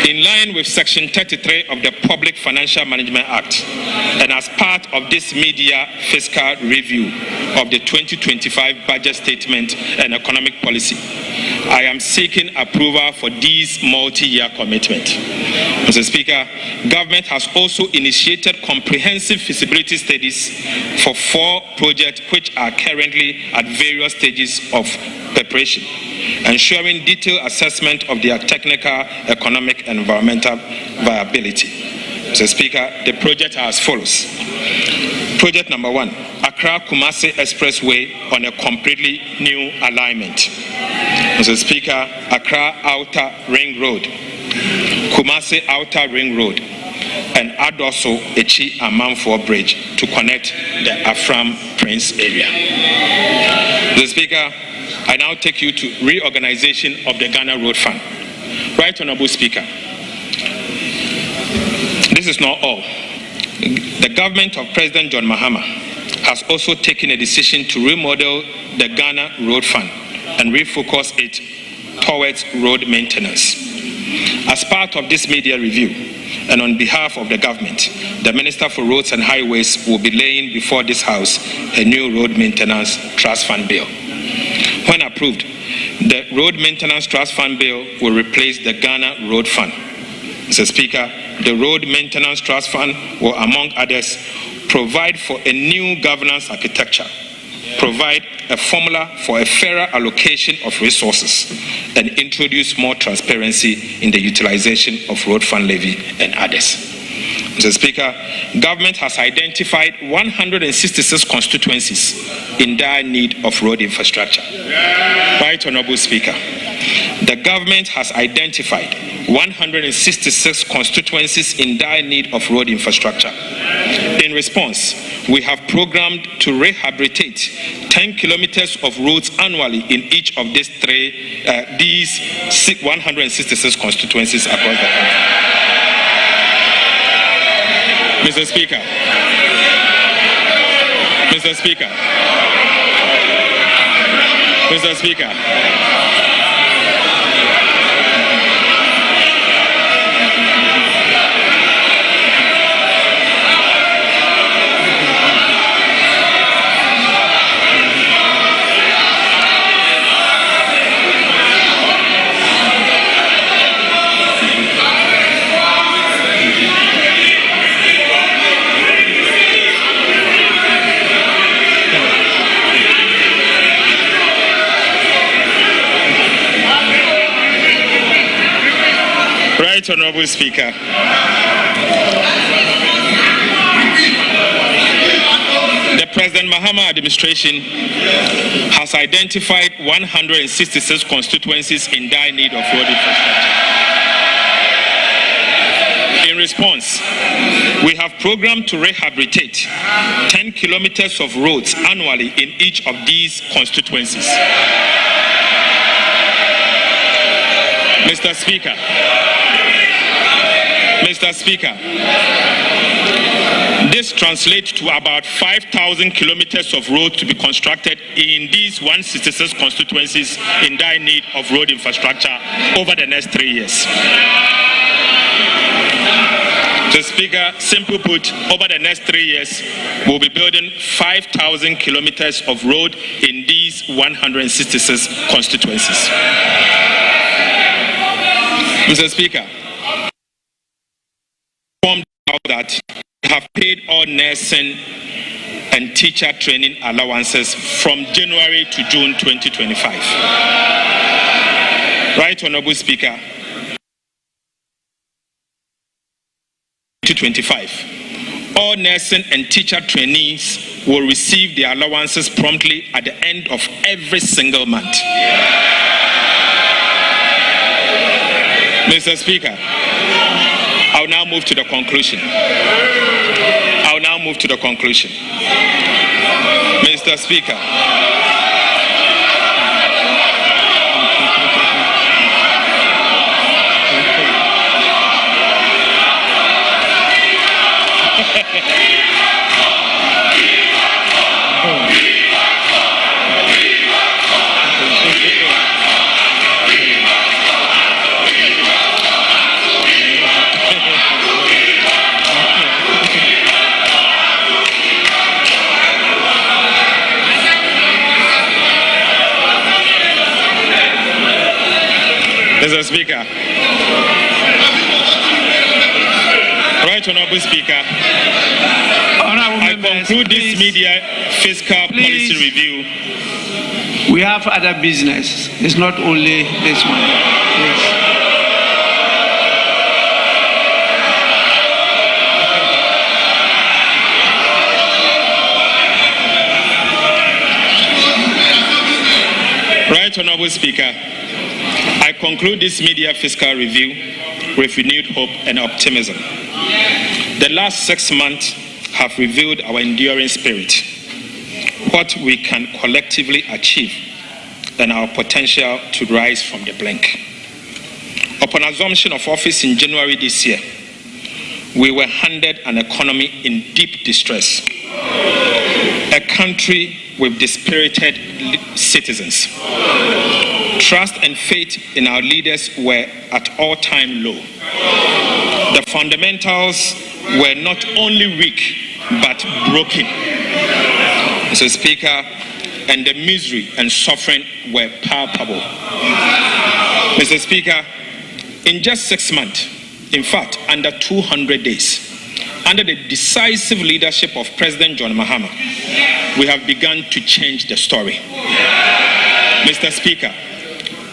in line with Section 33 of the Public Financial Management Act, and as part of this media fiscal review of the 2025 budget statement and economic policy, I am seeking approval for these multi-year commitments. Mr. Speaker, government has also initiated comprehensive feasibility studies for 4 projects which are currently at various stages of preparation, ensuring detailed assessment of their technical, economic, and environmental viability. Mr. Speaker, the projects are as follows. Project number 1, Accra-Kumasi Expressway on a completely new alignment. Mr. Speaker, Accra Outer Ring Road, Kumasi Outer Ring Road, and Adoso Echi Amanfo Bridge to connect the Afram Prince area. Mr. Speaker, I now take you to reorganization of the Ghana Road Fund. Right Honorable Speaker, this is not all. The government of President John Mahama has also taken a decision to remodel the Ghana Road Fund and refocus it towards road maintenance. As part of this media review, and on behalf of the government, the Minister for Roads and Highways will be laying before this House a new road maintenance trust fund bill. When approved, the Road Maintenance Trust Fund Bill will replace the Ghana Road Fund. Mr. Speaker, the Road Maintenance Trust Fund will, among others, provide for a new governance architecture, provide a formula for a fairer allocation of resources, and introduce more transparency in the utilization of road fund levy and others. Mr. Speaker, government has identified 166 constituencies in dire need of road infrastructure. Right Honorable Speaker, the government has identified 166 constituencies in dire need of road infrastructure. In response, we have programmed to rehabilitate 10 kilometers of roads annually in each of these 166 constituencies across the country. Mr. Speaker, Mr. Speaker, Mr. Speaker, Right Honorable Speaker. The President Mahama administration has identified 166 constituencies in dire need of road infrastructure. In response, we have programmed to rehabilitate 10 kilometers of roads annually in each of these constituencies. Mr. Speaker, this translates to about 5,000 kilometers of road to be constructed in these 166 constituencies in dire need of road infrastructure over the next 3 years. Mr. Speaker, simply put, over the next 3 years, we'll be building 5,000 kilometers of road in these 166 constituencies. Mr. Speaker, informed that we have paid all nursing and teacher training allowances from January to June 2025. Right Honorable Speaker, 2025. All nursing and teacher trainees will receive their allowances promptly at the end of every single month. Mr. Speaker, I'll now move to the conclusion. Mr. Speaker, Mr. Speaker. Right Honorable Speaker. I conclude this media fiscal policy review. We have other business. It's not only this one. Yes. Right Honorable Speaker. I conclude this media fiscal review with renewed hope and optimism. The last 6 months have revealed our enduring spirit, what we can collectively achieve, and our potential to rise from the brink. Upon assumption of office in January this year, we were handed an economy in deep distress, a country with dispirited citizens. Trust and faith in our leaders were at all-time low. The fundamentals were not only weak, but broken. Mr. Speaker, and the misery and suffering were palpable. Mr. Speaker, in just 6 months, in fact, under 200 days, under the decisive leadership of President John Mahama, we have begun to change the story. Mr. Speaker,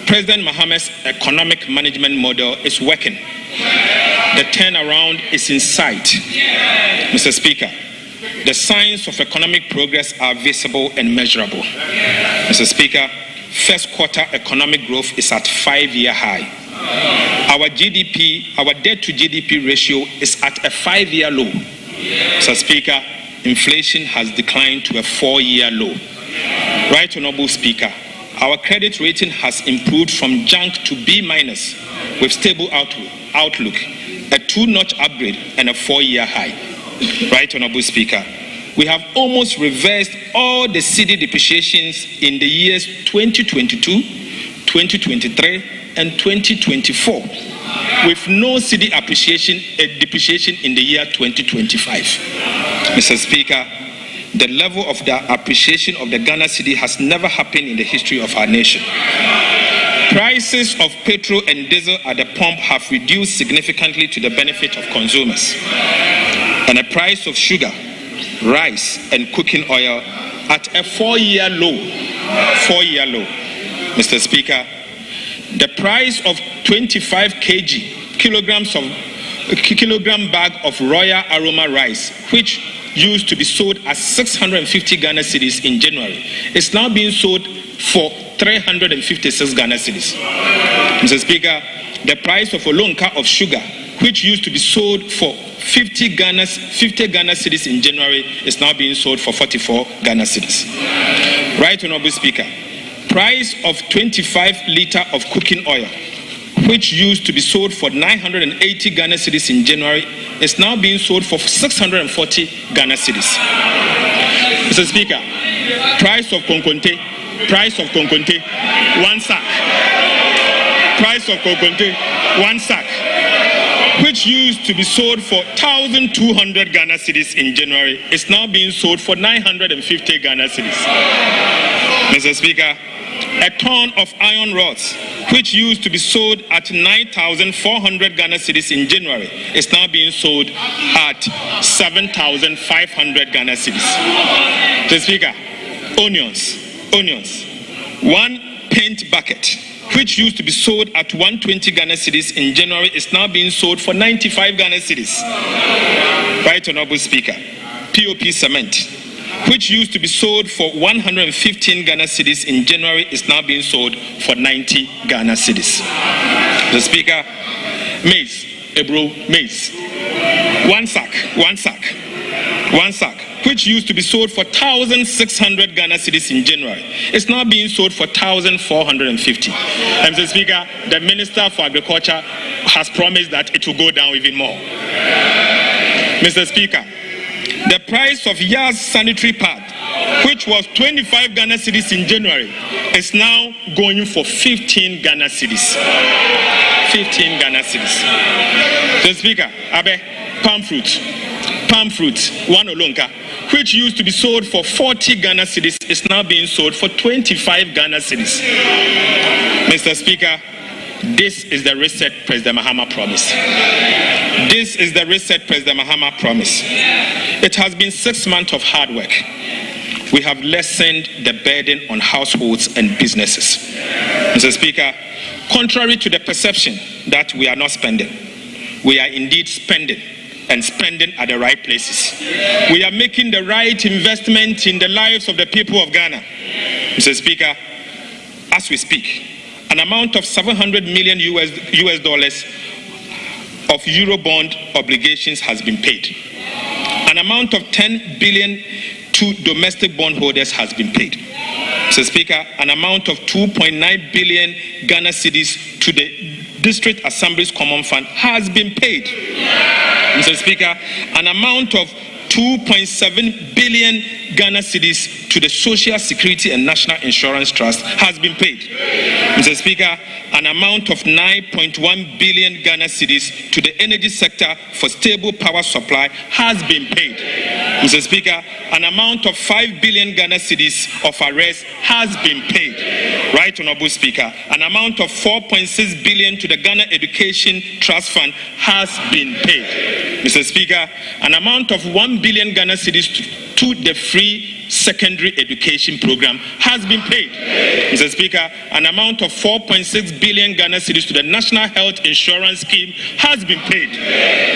President Mahama's economic management model is working. The turnaround is in sight. Mr. Speaker, the signs of economic progress are visible and measurable. Mr. Speaker, first quarter economic growth is at 5-year high. Our debt to GDP ratio is at a 5-year low. Mr. Speaker, inflation has declined to a 4-year low. Right Honorable Speaker, our credit rating has improved from junk to B- with stable outlook, a 2-notch upgrade and a 4-year high. Right Honorable Speaker, we have almost reversed all the cedi depreciations in the years 2022, 2023 and 2024, with no cedi depreciation in the year 2025. Mr. Speaker, the level of the appreciation of the Ghana cedi has never happened in the history of our nation. Prices of petrol and diesel at the pump have reduced significantly to the benefit of consumers. And the price of sugar, rice, and cooking oil at a 4-year low. Mr. Speaker, the price of 25 kg kilogram bag of Royal Aroma rice, which used to be sold at 650 Ghana cedis in January, is now being sold for 356 Ghana cedis. Mr. Speaker, the price of a lonka of sugar, which used to be sold for 50 Ghana cedis in January, is now being sold for 44 Ghana cedis. Right, Honorable Speaker. Price of 25-liter of cooking oil, which used to be sold for 980 Ghana cedis in January, is now being sold for 640 Ghana cedis. Mr. Speaker, price of konkonte, one sack. Price of konkonte, one sack, which used to be sold for 1,200 Ghana cedis in January, is now being sold for 950 Ghana cedis. Mr. Speaker, a ton of iron rods, which used to be sold at 9,400 Ghana cedis in January, is now being sold at 7,500 Ghana cedis. Mr. Speaker, onions. One paint bucket, which used to be sold at 120 Ghana cedis in January, is now being sold for 95 Ghana cedis. Right, Honorable Speaker. POP cement, which used to be sold for 115 Ghana cedis in January, is now being sold for 90 Ghana cedis. The Speaker, maize, one sack, which used to be sold for 1,600 Ghana cedis in January, is now being sold for 1,450. And Mr. Speaker, the Minister for Agriculture has promised that it will go down even more. Mr. Speaker, the price of Yas sanitary pad, which was 25 Ghana cedis in January, is now going for 15 Ghana cedis. 15 Ghana cedis. Mr. Speaker, palm fruit, one olonka, which used to be sold for 40 Ghana cedis, is now being sold for 25 Ghana cedis. Mr. Speaker, this is the reset President Mahama promised. This is the reset President Mahama promised. It has been 6 months of hard work. We have lessened the burden on households and businesses. Mr. Speaker, contrary to the perception that we are not spending, we are indeed spending, and spending at the right places. We are making the right investment in the lives of the people of Ghana. Mr. Speaker, as we speak, an amount of $700 million US dollars of Eurobond obligations has been paid. An amount of 10 billion to domestic bondholders has been paid. Mr. Speaker, an amount of 2.9 billion Ghana cedis to the District Assembly's Common Fund has been paid. Mr. Speaker, an amount of 2.7 billion Ghana cedis to the Social Security and National Insurance Trust has been paid. Mr. Speaker, an amount of 9.1 billion Ghana cedis to the energy sector for stable power supply has been paid. Mr. Speaker, an amount of 5 billion Ghana cedis of arrest has been paid. Right, Honorable Speaker, an amount of 4.6 billion to the Ghana Education Trust Fund has been paid. Mr. Speaker, an amount of 1 billion Ghana cedis to the free secondary education program has been paid. Mr. Speaker, an amount of 4.6 billion Ghana cedis to the National Health Insurance Scheme has been paid.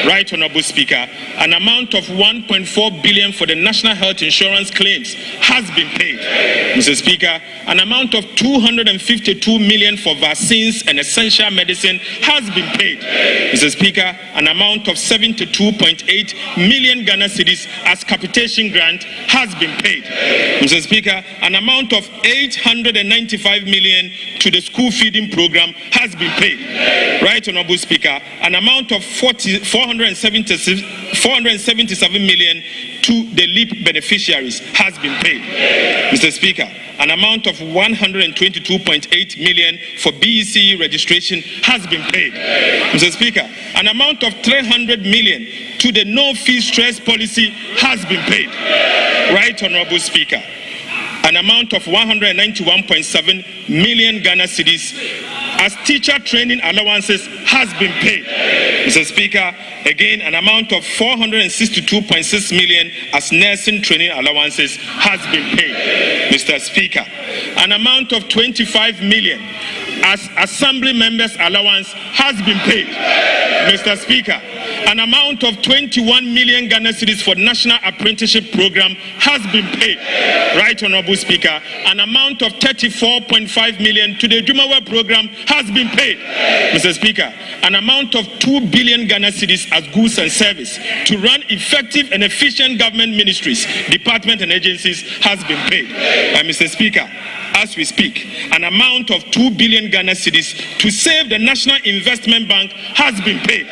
Right, Honorable Speaker, an amount of 1.4 billion for the National Health Insurance claims has been paid. Mr. Speaker, an amount of 252 million for vaccines and essential medicine has been paid. Mr. Speaker, an amount of 72.8 million Ghana cedis as capitation grant has been paid. Mr. Speaker, an amount of 895 million to the school feeding program has been paid. Right, Honorable Speaker, an amount of 477 million to the LEAP beneficiaries has been paid. Mr. Speaker, an amount of 122.8 million for BECE registration has been paid. Mr. Speaker, an amount of 300 million to the no-fee stress policy has been paid. Right, Honorable Speaker, an amount of 191.7 million Ghana cedis as teacher training allowances has been paid. Mr. Speaker, Again, an amount of 462.6 million as nursing training allowances has been paid, Mr. Speaker. An amount of 25 million as assembly members' allowance has been paid, Mr. Speaker. An amount of 21 million Ghana cedis for National Apprenticeship Program has been paid, Right Honorable Speaker. An amount of 34.5 million to the Jumawa program has been paid, Mr. Speaker. An amount of 2 billion Ghana cedis as goods and service to run effective and efficient government ministries, departments and agencies has been paid. And Mr. Speaker, as we speak, an amount of 2 billion Ghana cedis to save the National Investment Bank has been paid.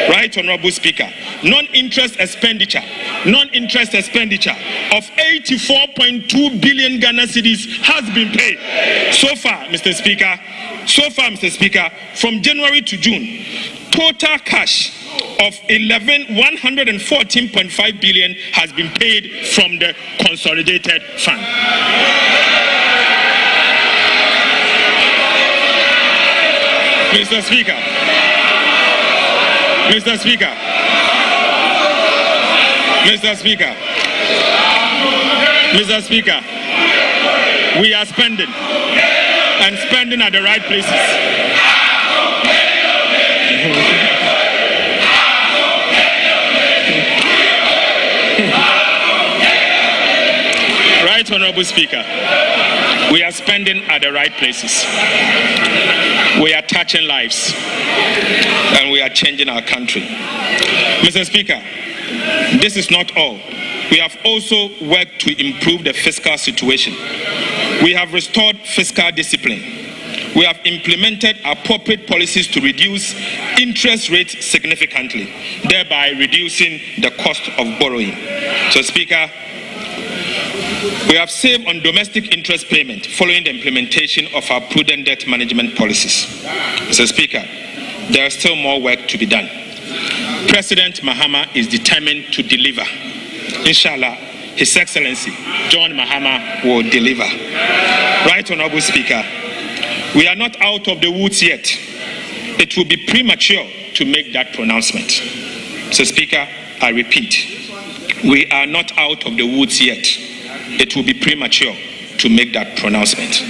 Right, Honorable Speaker. Non-interest expenditure of 84.2 billion Ghana cedis has been paid. So far, Mr. Speaker, from January to June, total cash of 114.5 billion has been paid from the consolidated fund. Mr. Speaker, we are spending and spending at the right places. Right, Honorable Speaker, we are spending at the right places. We are touching lives and we are changing our country. Mr. Speaker, this is not all. We have also worked to improve the fiscal situation. We have restored fiscal discipline. We have implemented appropriate policies to reduce interest rates significantly, thereby reducing the cost of borrowing. So, Speaker, we have saved on domestic interest payment following the implementation of our prudent debt management policies. Mr. Speaker, there is still more work to be done. President Mahama is determined to deliver. Inshallah, His Excellency John Mahama will deliver. Right, Honorable Speaker, we are not out of the woods yet. It will be premature to make that pronouncement. So, Speaker, I repeat, we are not out of the woods yet. It will be premature to make that pronouncement.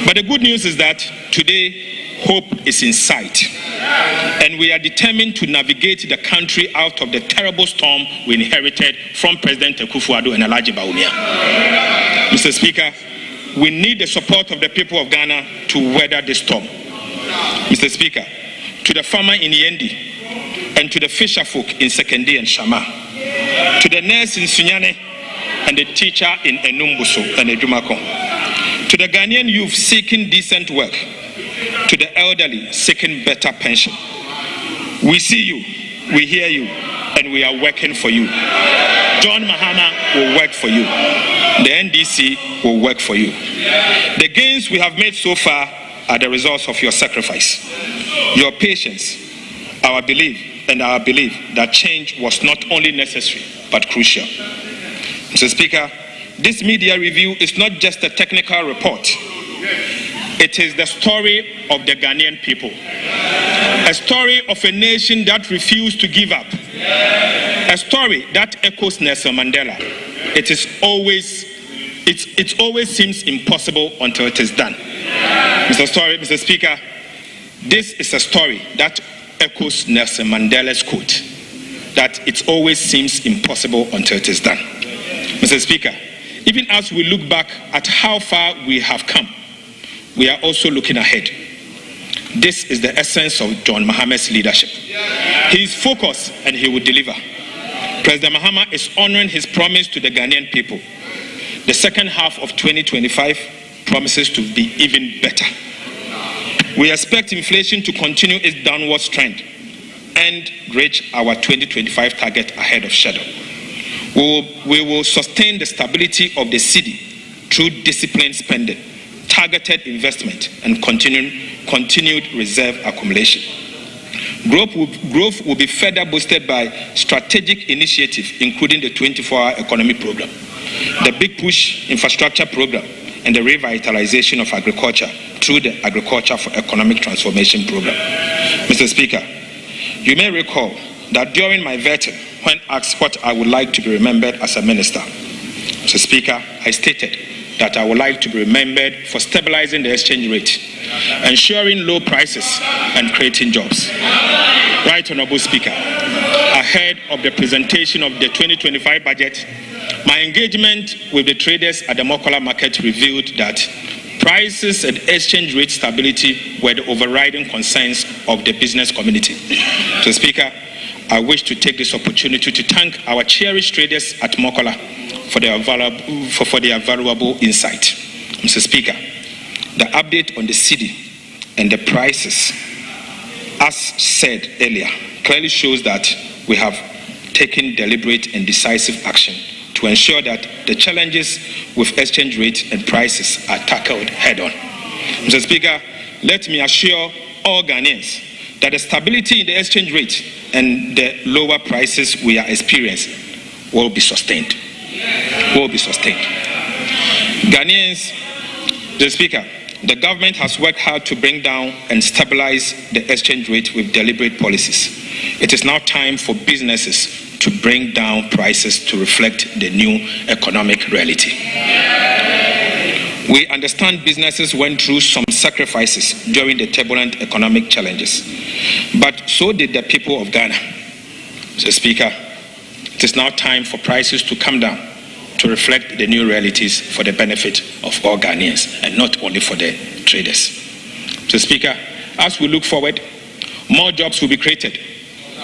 But the good news is that today, hope is in sight. And we are determined to navigate the country out of the terrible storm we inherited from President Akufo-Addo and Alhaji Bawumia. Mr. Speaker, we need the support of the people of Ghana to weather this storm. Mr. Speaker, to the farmer in Yendi and to the fisher folk in Sekendi and Shama, to the nurse in Sunyane and the teacher in Enumbuso and Ejumako, to the Ghanaian youth seeking decent work, to the elderly seeking better pension. We see you, we hear you, and we are working for you. John Mahama will work for you. The NDC will work for you. The gains we have made so far are the results of your sacrifice, your patience, our belief that change was not only necessary but crucial. Mr. Speaker, this media review is not just a technical report. It is the story of the Ghanaian people. A story of a nation that refused to give up. A story that echoes Nelson Mandela. It always seems impossible until it is done. Mr. Speaker, this is a story that echoes Nelson Mandela's quote, that it always seems impossible until it is done. Mr. Speaker, even as we look back at how far we have come, we are also looking ahead. This is the essence of John Mahama's leadership. He is focused and he will deliver. President Mahama is honoring his promise to the Ghanaian people. The second half of 2025 promises to be even better. We expect inflation to continue its downward trend and reach our 2025 target ahead of schedule. We will sustain the stability of the cedi through disciplined spending, targeted investment, and continued reserve accumulation. Growth will be further boosted by strategic initiatives, including the 24-hour economy program, the Big Push infrastructure program, and the revitalization of agriculture through the Agriculture for Economic Transformation program. Mr. Speaker, you may recall that during my vetting, when asked what I would like to be remembered as a minister, Mr. Speaker, I stated that I would like to be remembered for stabilizing the exchange rate, ensuring low prices, and creating jobs. Right Honorable Speaker, ahead of the presentation of the 2025 budget, my engagement with the traders at the Mokola market revealed that prices and exchange rate stability were the overriding concerns of the business community. Mr. Speaker, I wish to take this opportunity to thank our cherished traders at Mokola for their valuable insight. Mr. Speaker, the update on the cedi and the prices, as said earlier, clearly shows that we have taken deliberate and decisive action to ensure that the challenges with exchange rate and prices are tackled head-on. Mr. Speaker, let me assure all Ghanaians that the stability in the exchange rate and the lower prices we are experiencing will be sustained. Ghanaians, Mr. Speaker, the government has worked hard to bring down and stabilize the exchange rate with deliberate policies. It is now time for businesses to bring down prices to reflect the new economic reality. We understand businesses went through some sacrifices during the turbulent economic challenges, but so did the people of Ghana. Mr. Speaker, it is now time for prices to come down to reflect the new realities for the benefit of all Ghanaians and not only for the traders. Mr. Speaker, as we look forward, more jobs will be created,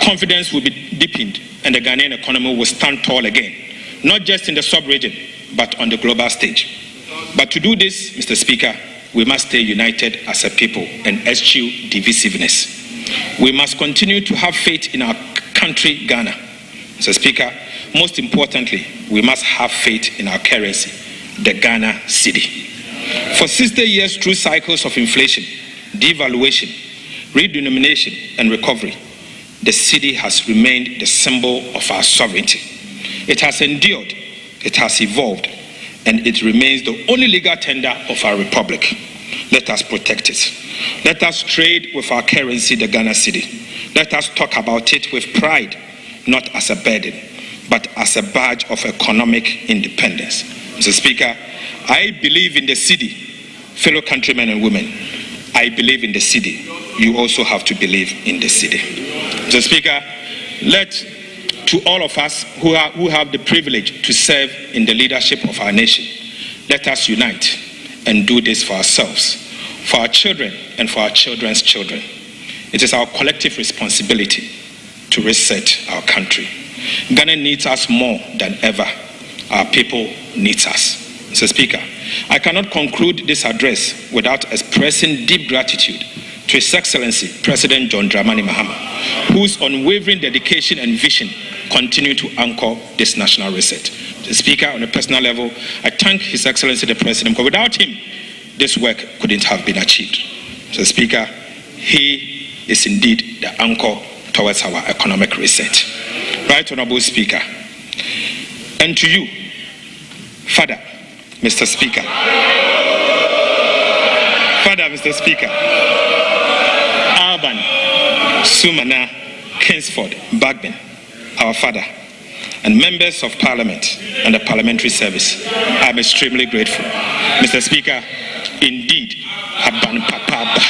confidence will be deepened, and the Ghanaian economy will stand tall again, not just in the sub-region, but on the global stage. But to do this, Mr. Speaker, we must stay united as a people and eschew divisiveness. We must continue to have faith in our country, Ghana. Mr. Speaker, most importantly, we must have faith in our currency, the Ghana cedi. For 60 years through cycles of inflation, devaluation, redenomination, and recovery, the cedi has remained the symbol of our sovereignty. It has endured, it has evolved, and it remains the only legal tender of our republic. Let us protect it. Let us trade with our currency, the Ghana cedi. Let us talk about it with pride, not as a burden, but as a badge of economic independence. Mr. Speaker, I believe in the cedi. Fellow countrymen and women, I believe in the cedi. You also have to believe in the cedi. Mr. Speaker, to all of us who have the privilege to serve in the leadership of our nation, let us unite and do this for ourselves, for our children, and for our children's children. It is our collective responsibility to reset our country. Ghana needs us more than ever. Our people needs us. Mr. Speaker, I cannot conclude this address without expressing deep gratitude to His Excellency President John Dramani Mahama, whose unwavering dedication and vision continue to anchor this national reset. Mr. Speaker, on a personal level, I thank His Excellency the President, because without him, this work couldn't have been achieved. Mr. Speaker, he is indeed the anchor towards our economic reset. Right Honorable Speaker, and to you, Father, Mr. Speaker, Alban, Sumana, Kingsford, Bagman, our father, and members of Parliament and the Parliamentary Service, I'm extremely grateful. Mr. Speaker, indeed, Aban Papaba.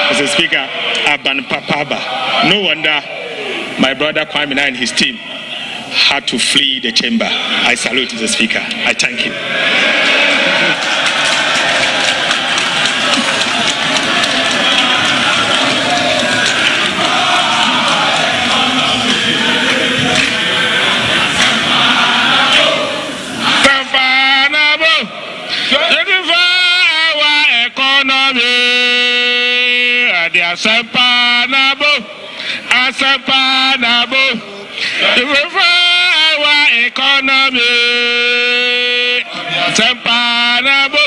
Mr. Speaker, Aban Papaba. No wonder my brother Kwame and his team had to flee the chamber. I salute the Speaker. I thank you. Asampanabo, the our economy. Asampanabo,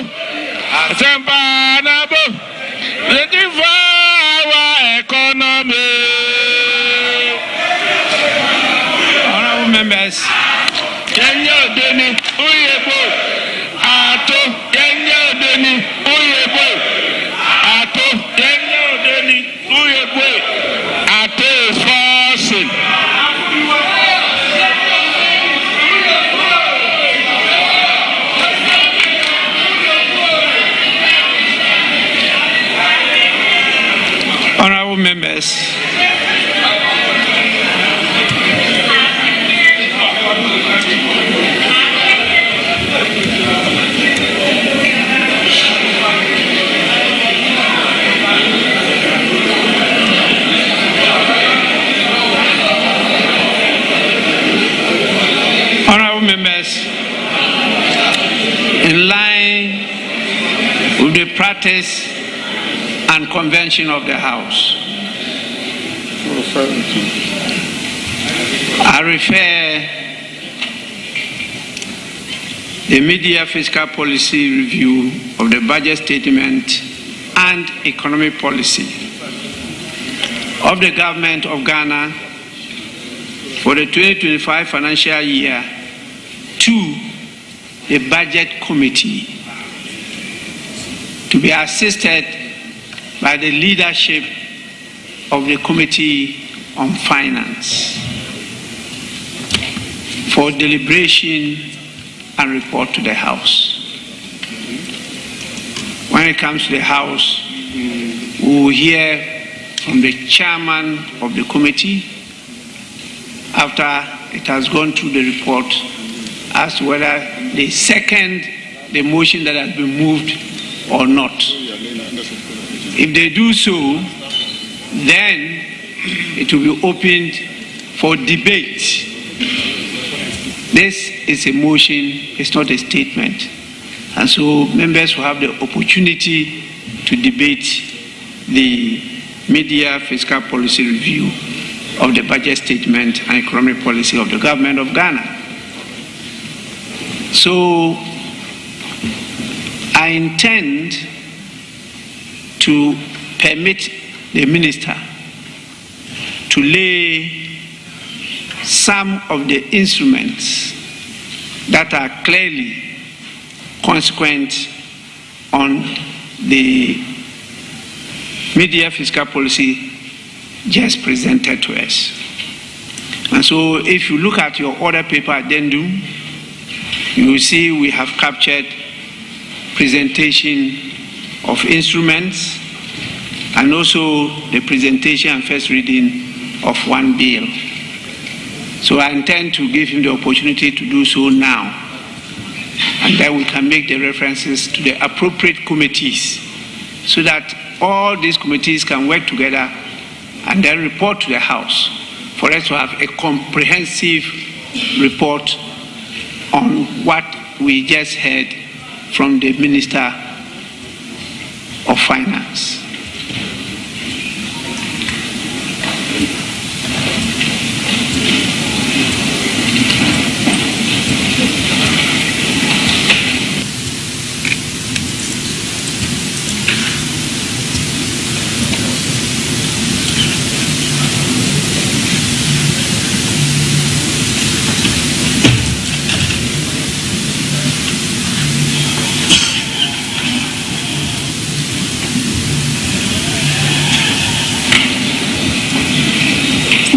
the our economy. Honorable members, Kenya Deni Uyebo, Ato Kenya Deni Uyebo, Ato Kenya Deni Uyebo, Ato Forson. practice and convention of the House. I refer the media fiscal policy review of the budget statement and economic policy of the government of Ghana for the 2025 financial year to the budget committee to be assisted by the leadership of the Committee on Finance for deliberation and report to the House. When it comes to the House, we will hear from the chairman of the committee after it has gone through the report as to whether they second the motion that has been moved or not. If they do so, then it will be opened for debate. This is a motion, it's not a statement. And so members will have the opportunity to debate the media fiscal policy review of the budget statement and economic policy of the government of Ghana. So I intend to permit the minister to lay some of the instruments that are clearly consequent on the media fiscal policy just presented to us. And so if you look at your order paper addendum, you will see we have captured presentation of instruments and also the presentation and first reading of one bill. So I intend to give him the opportunity to do so now, and then we can make the references to the appropriate committees so that all these committees can work together and then report to the House for us to have a comprehensive report on what we just heard from the Minister of Finance.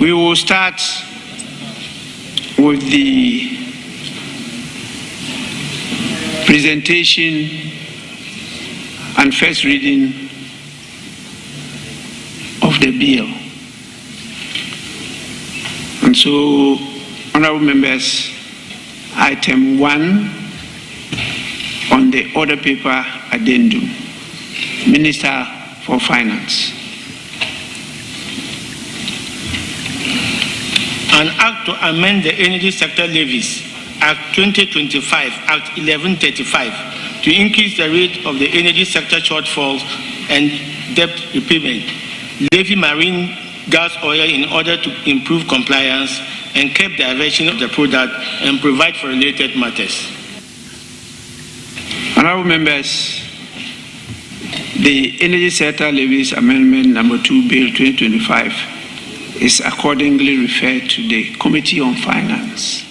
We will start with the presentation and first reading of the bill. And so, honorable members, item 1 on the order paper addendum, Minister for Finance. An act to amend the Energy Sector Levies, Act 2025, Act 1135, to increase the rate of the energy sector shortfalls and debt repayment, levy marine gas oil in order to improve compliance and curb diversion of the product and provide for related matters. Honorable members, the Energy Sector Levies Amendment number 2 Bill 2025 is accordingly referred to the Committee on Finance.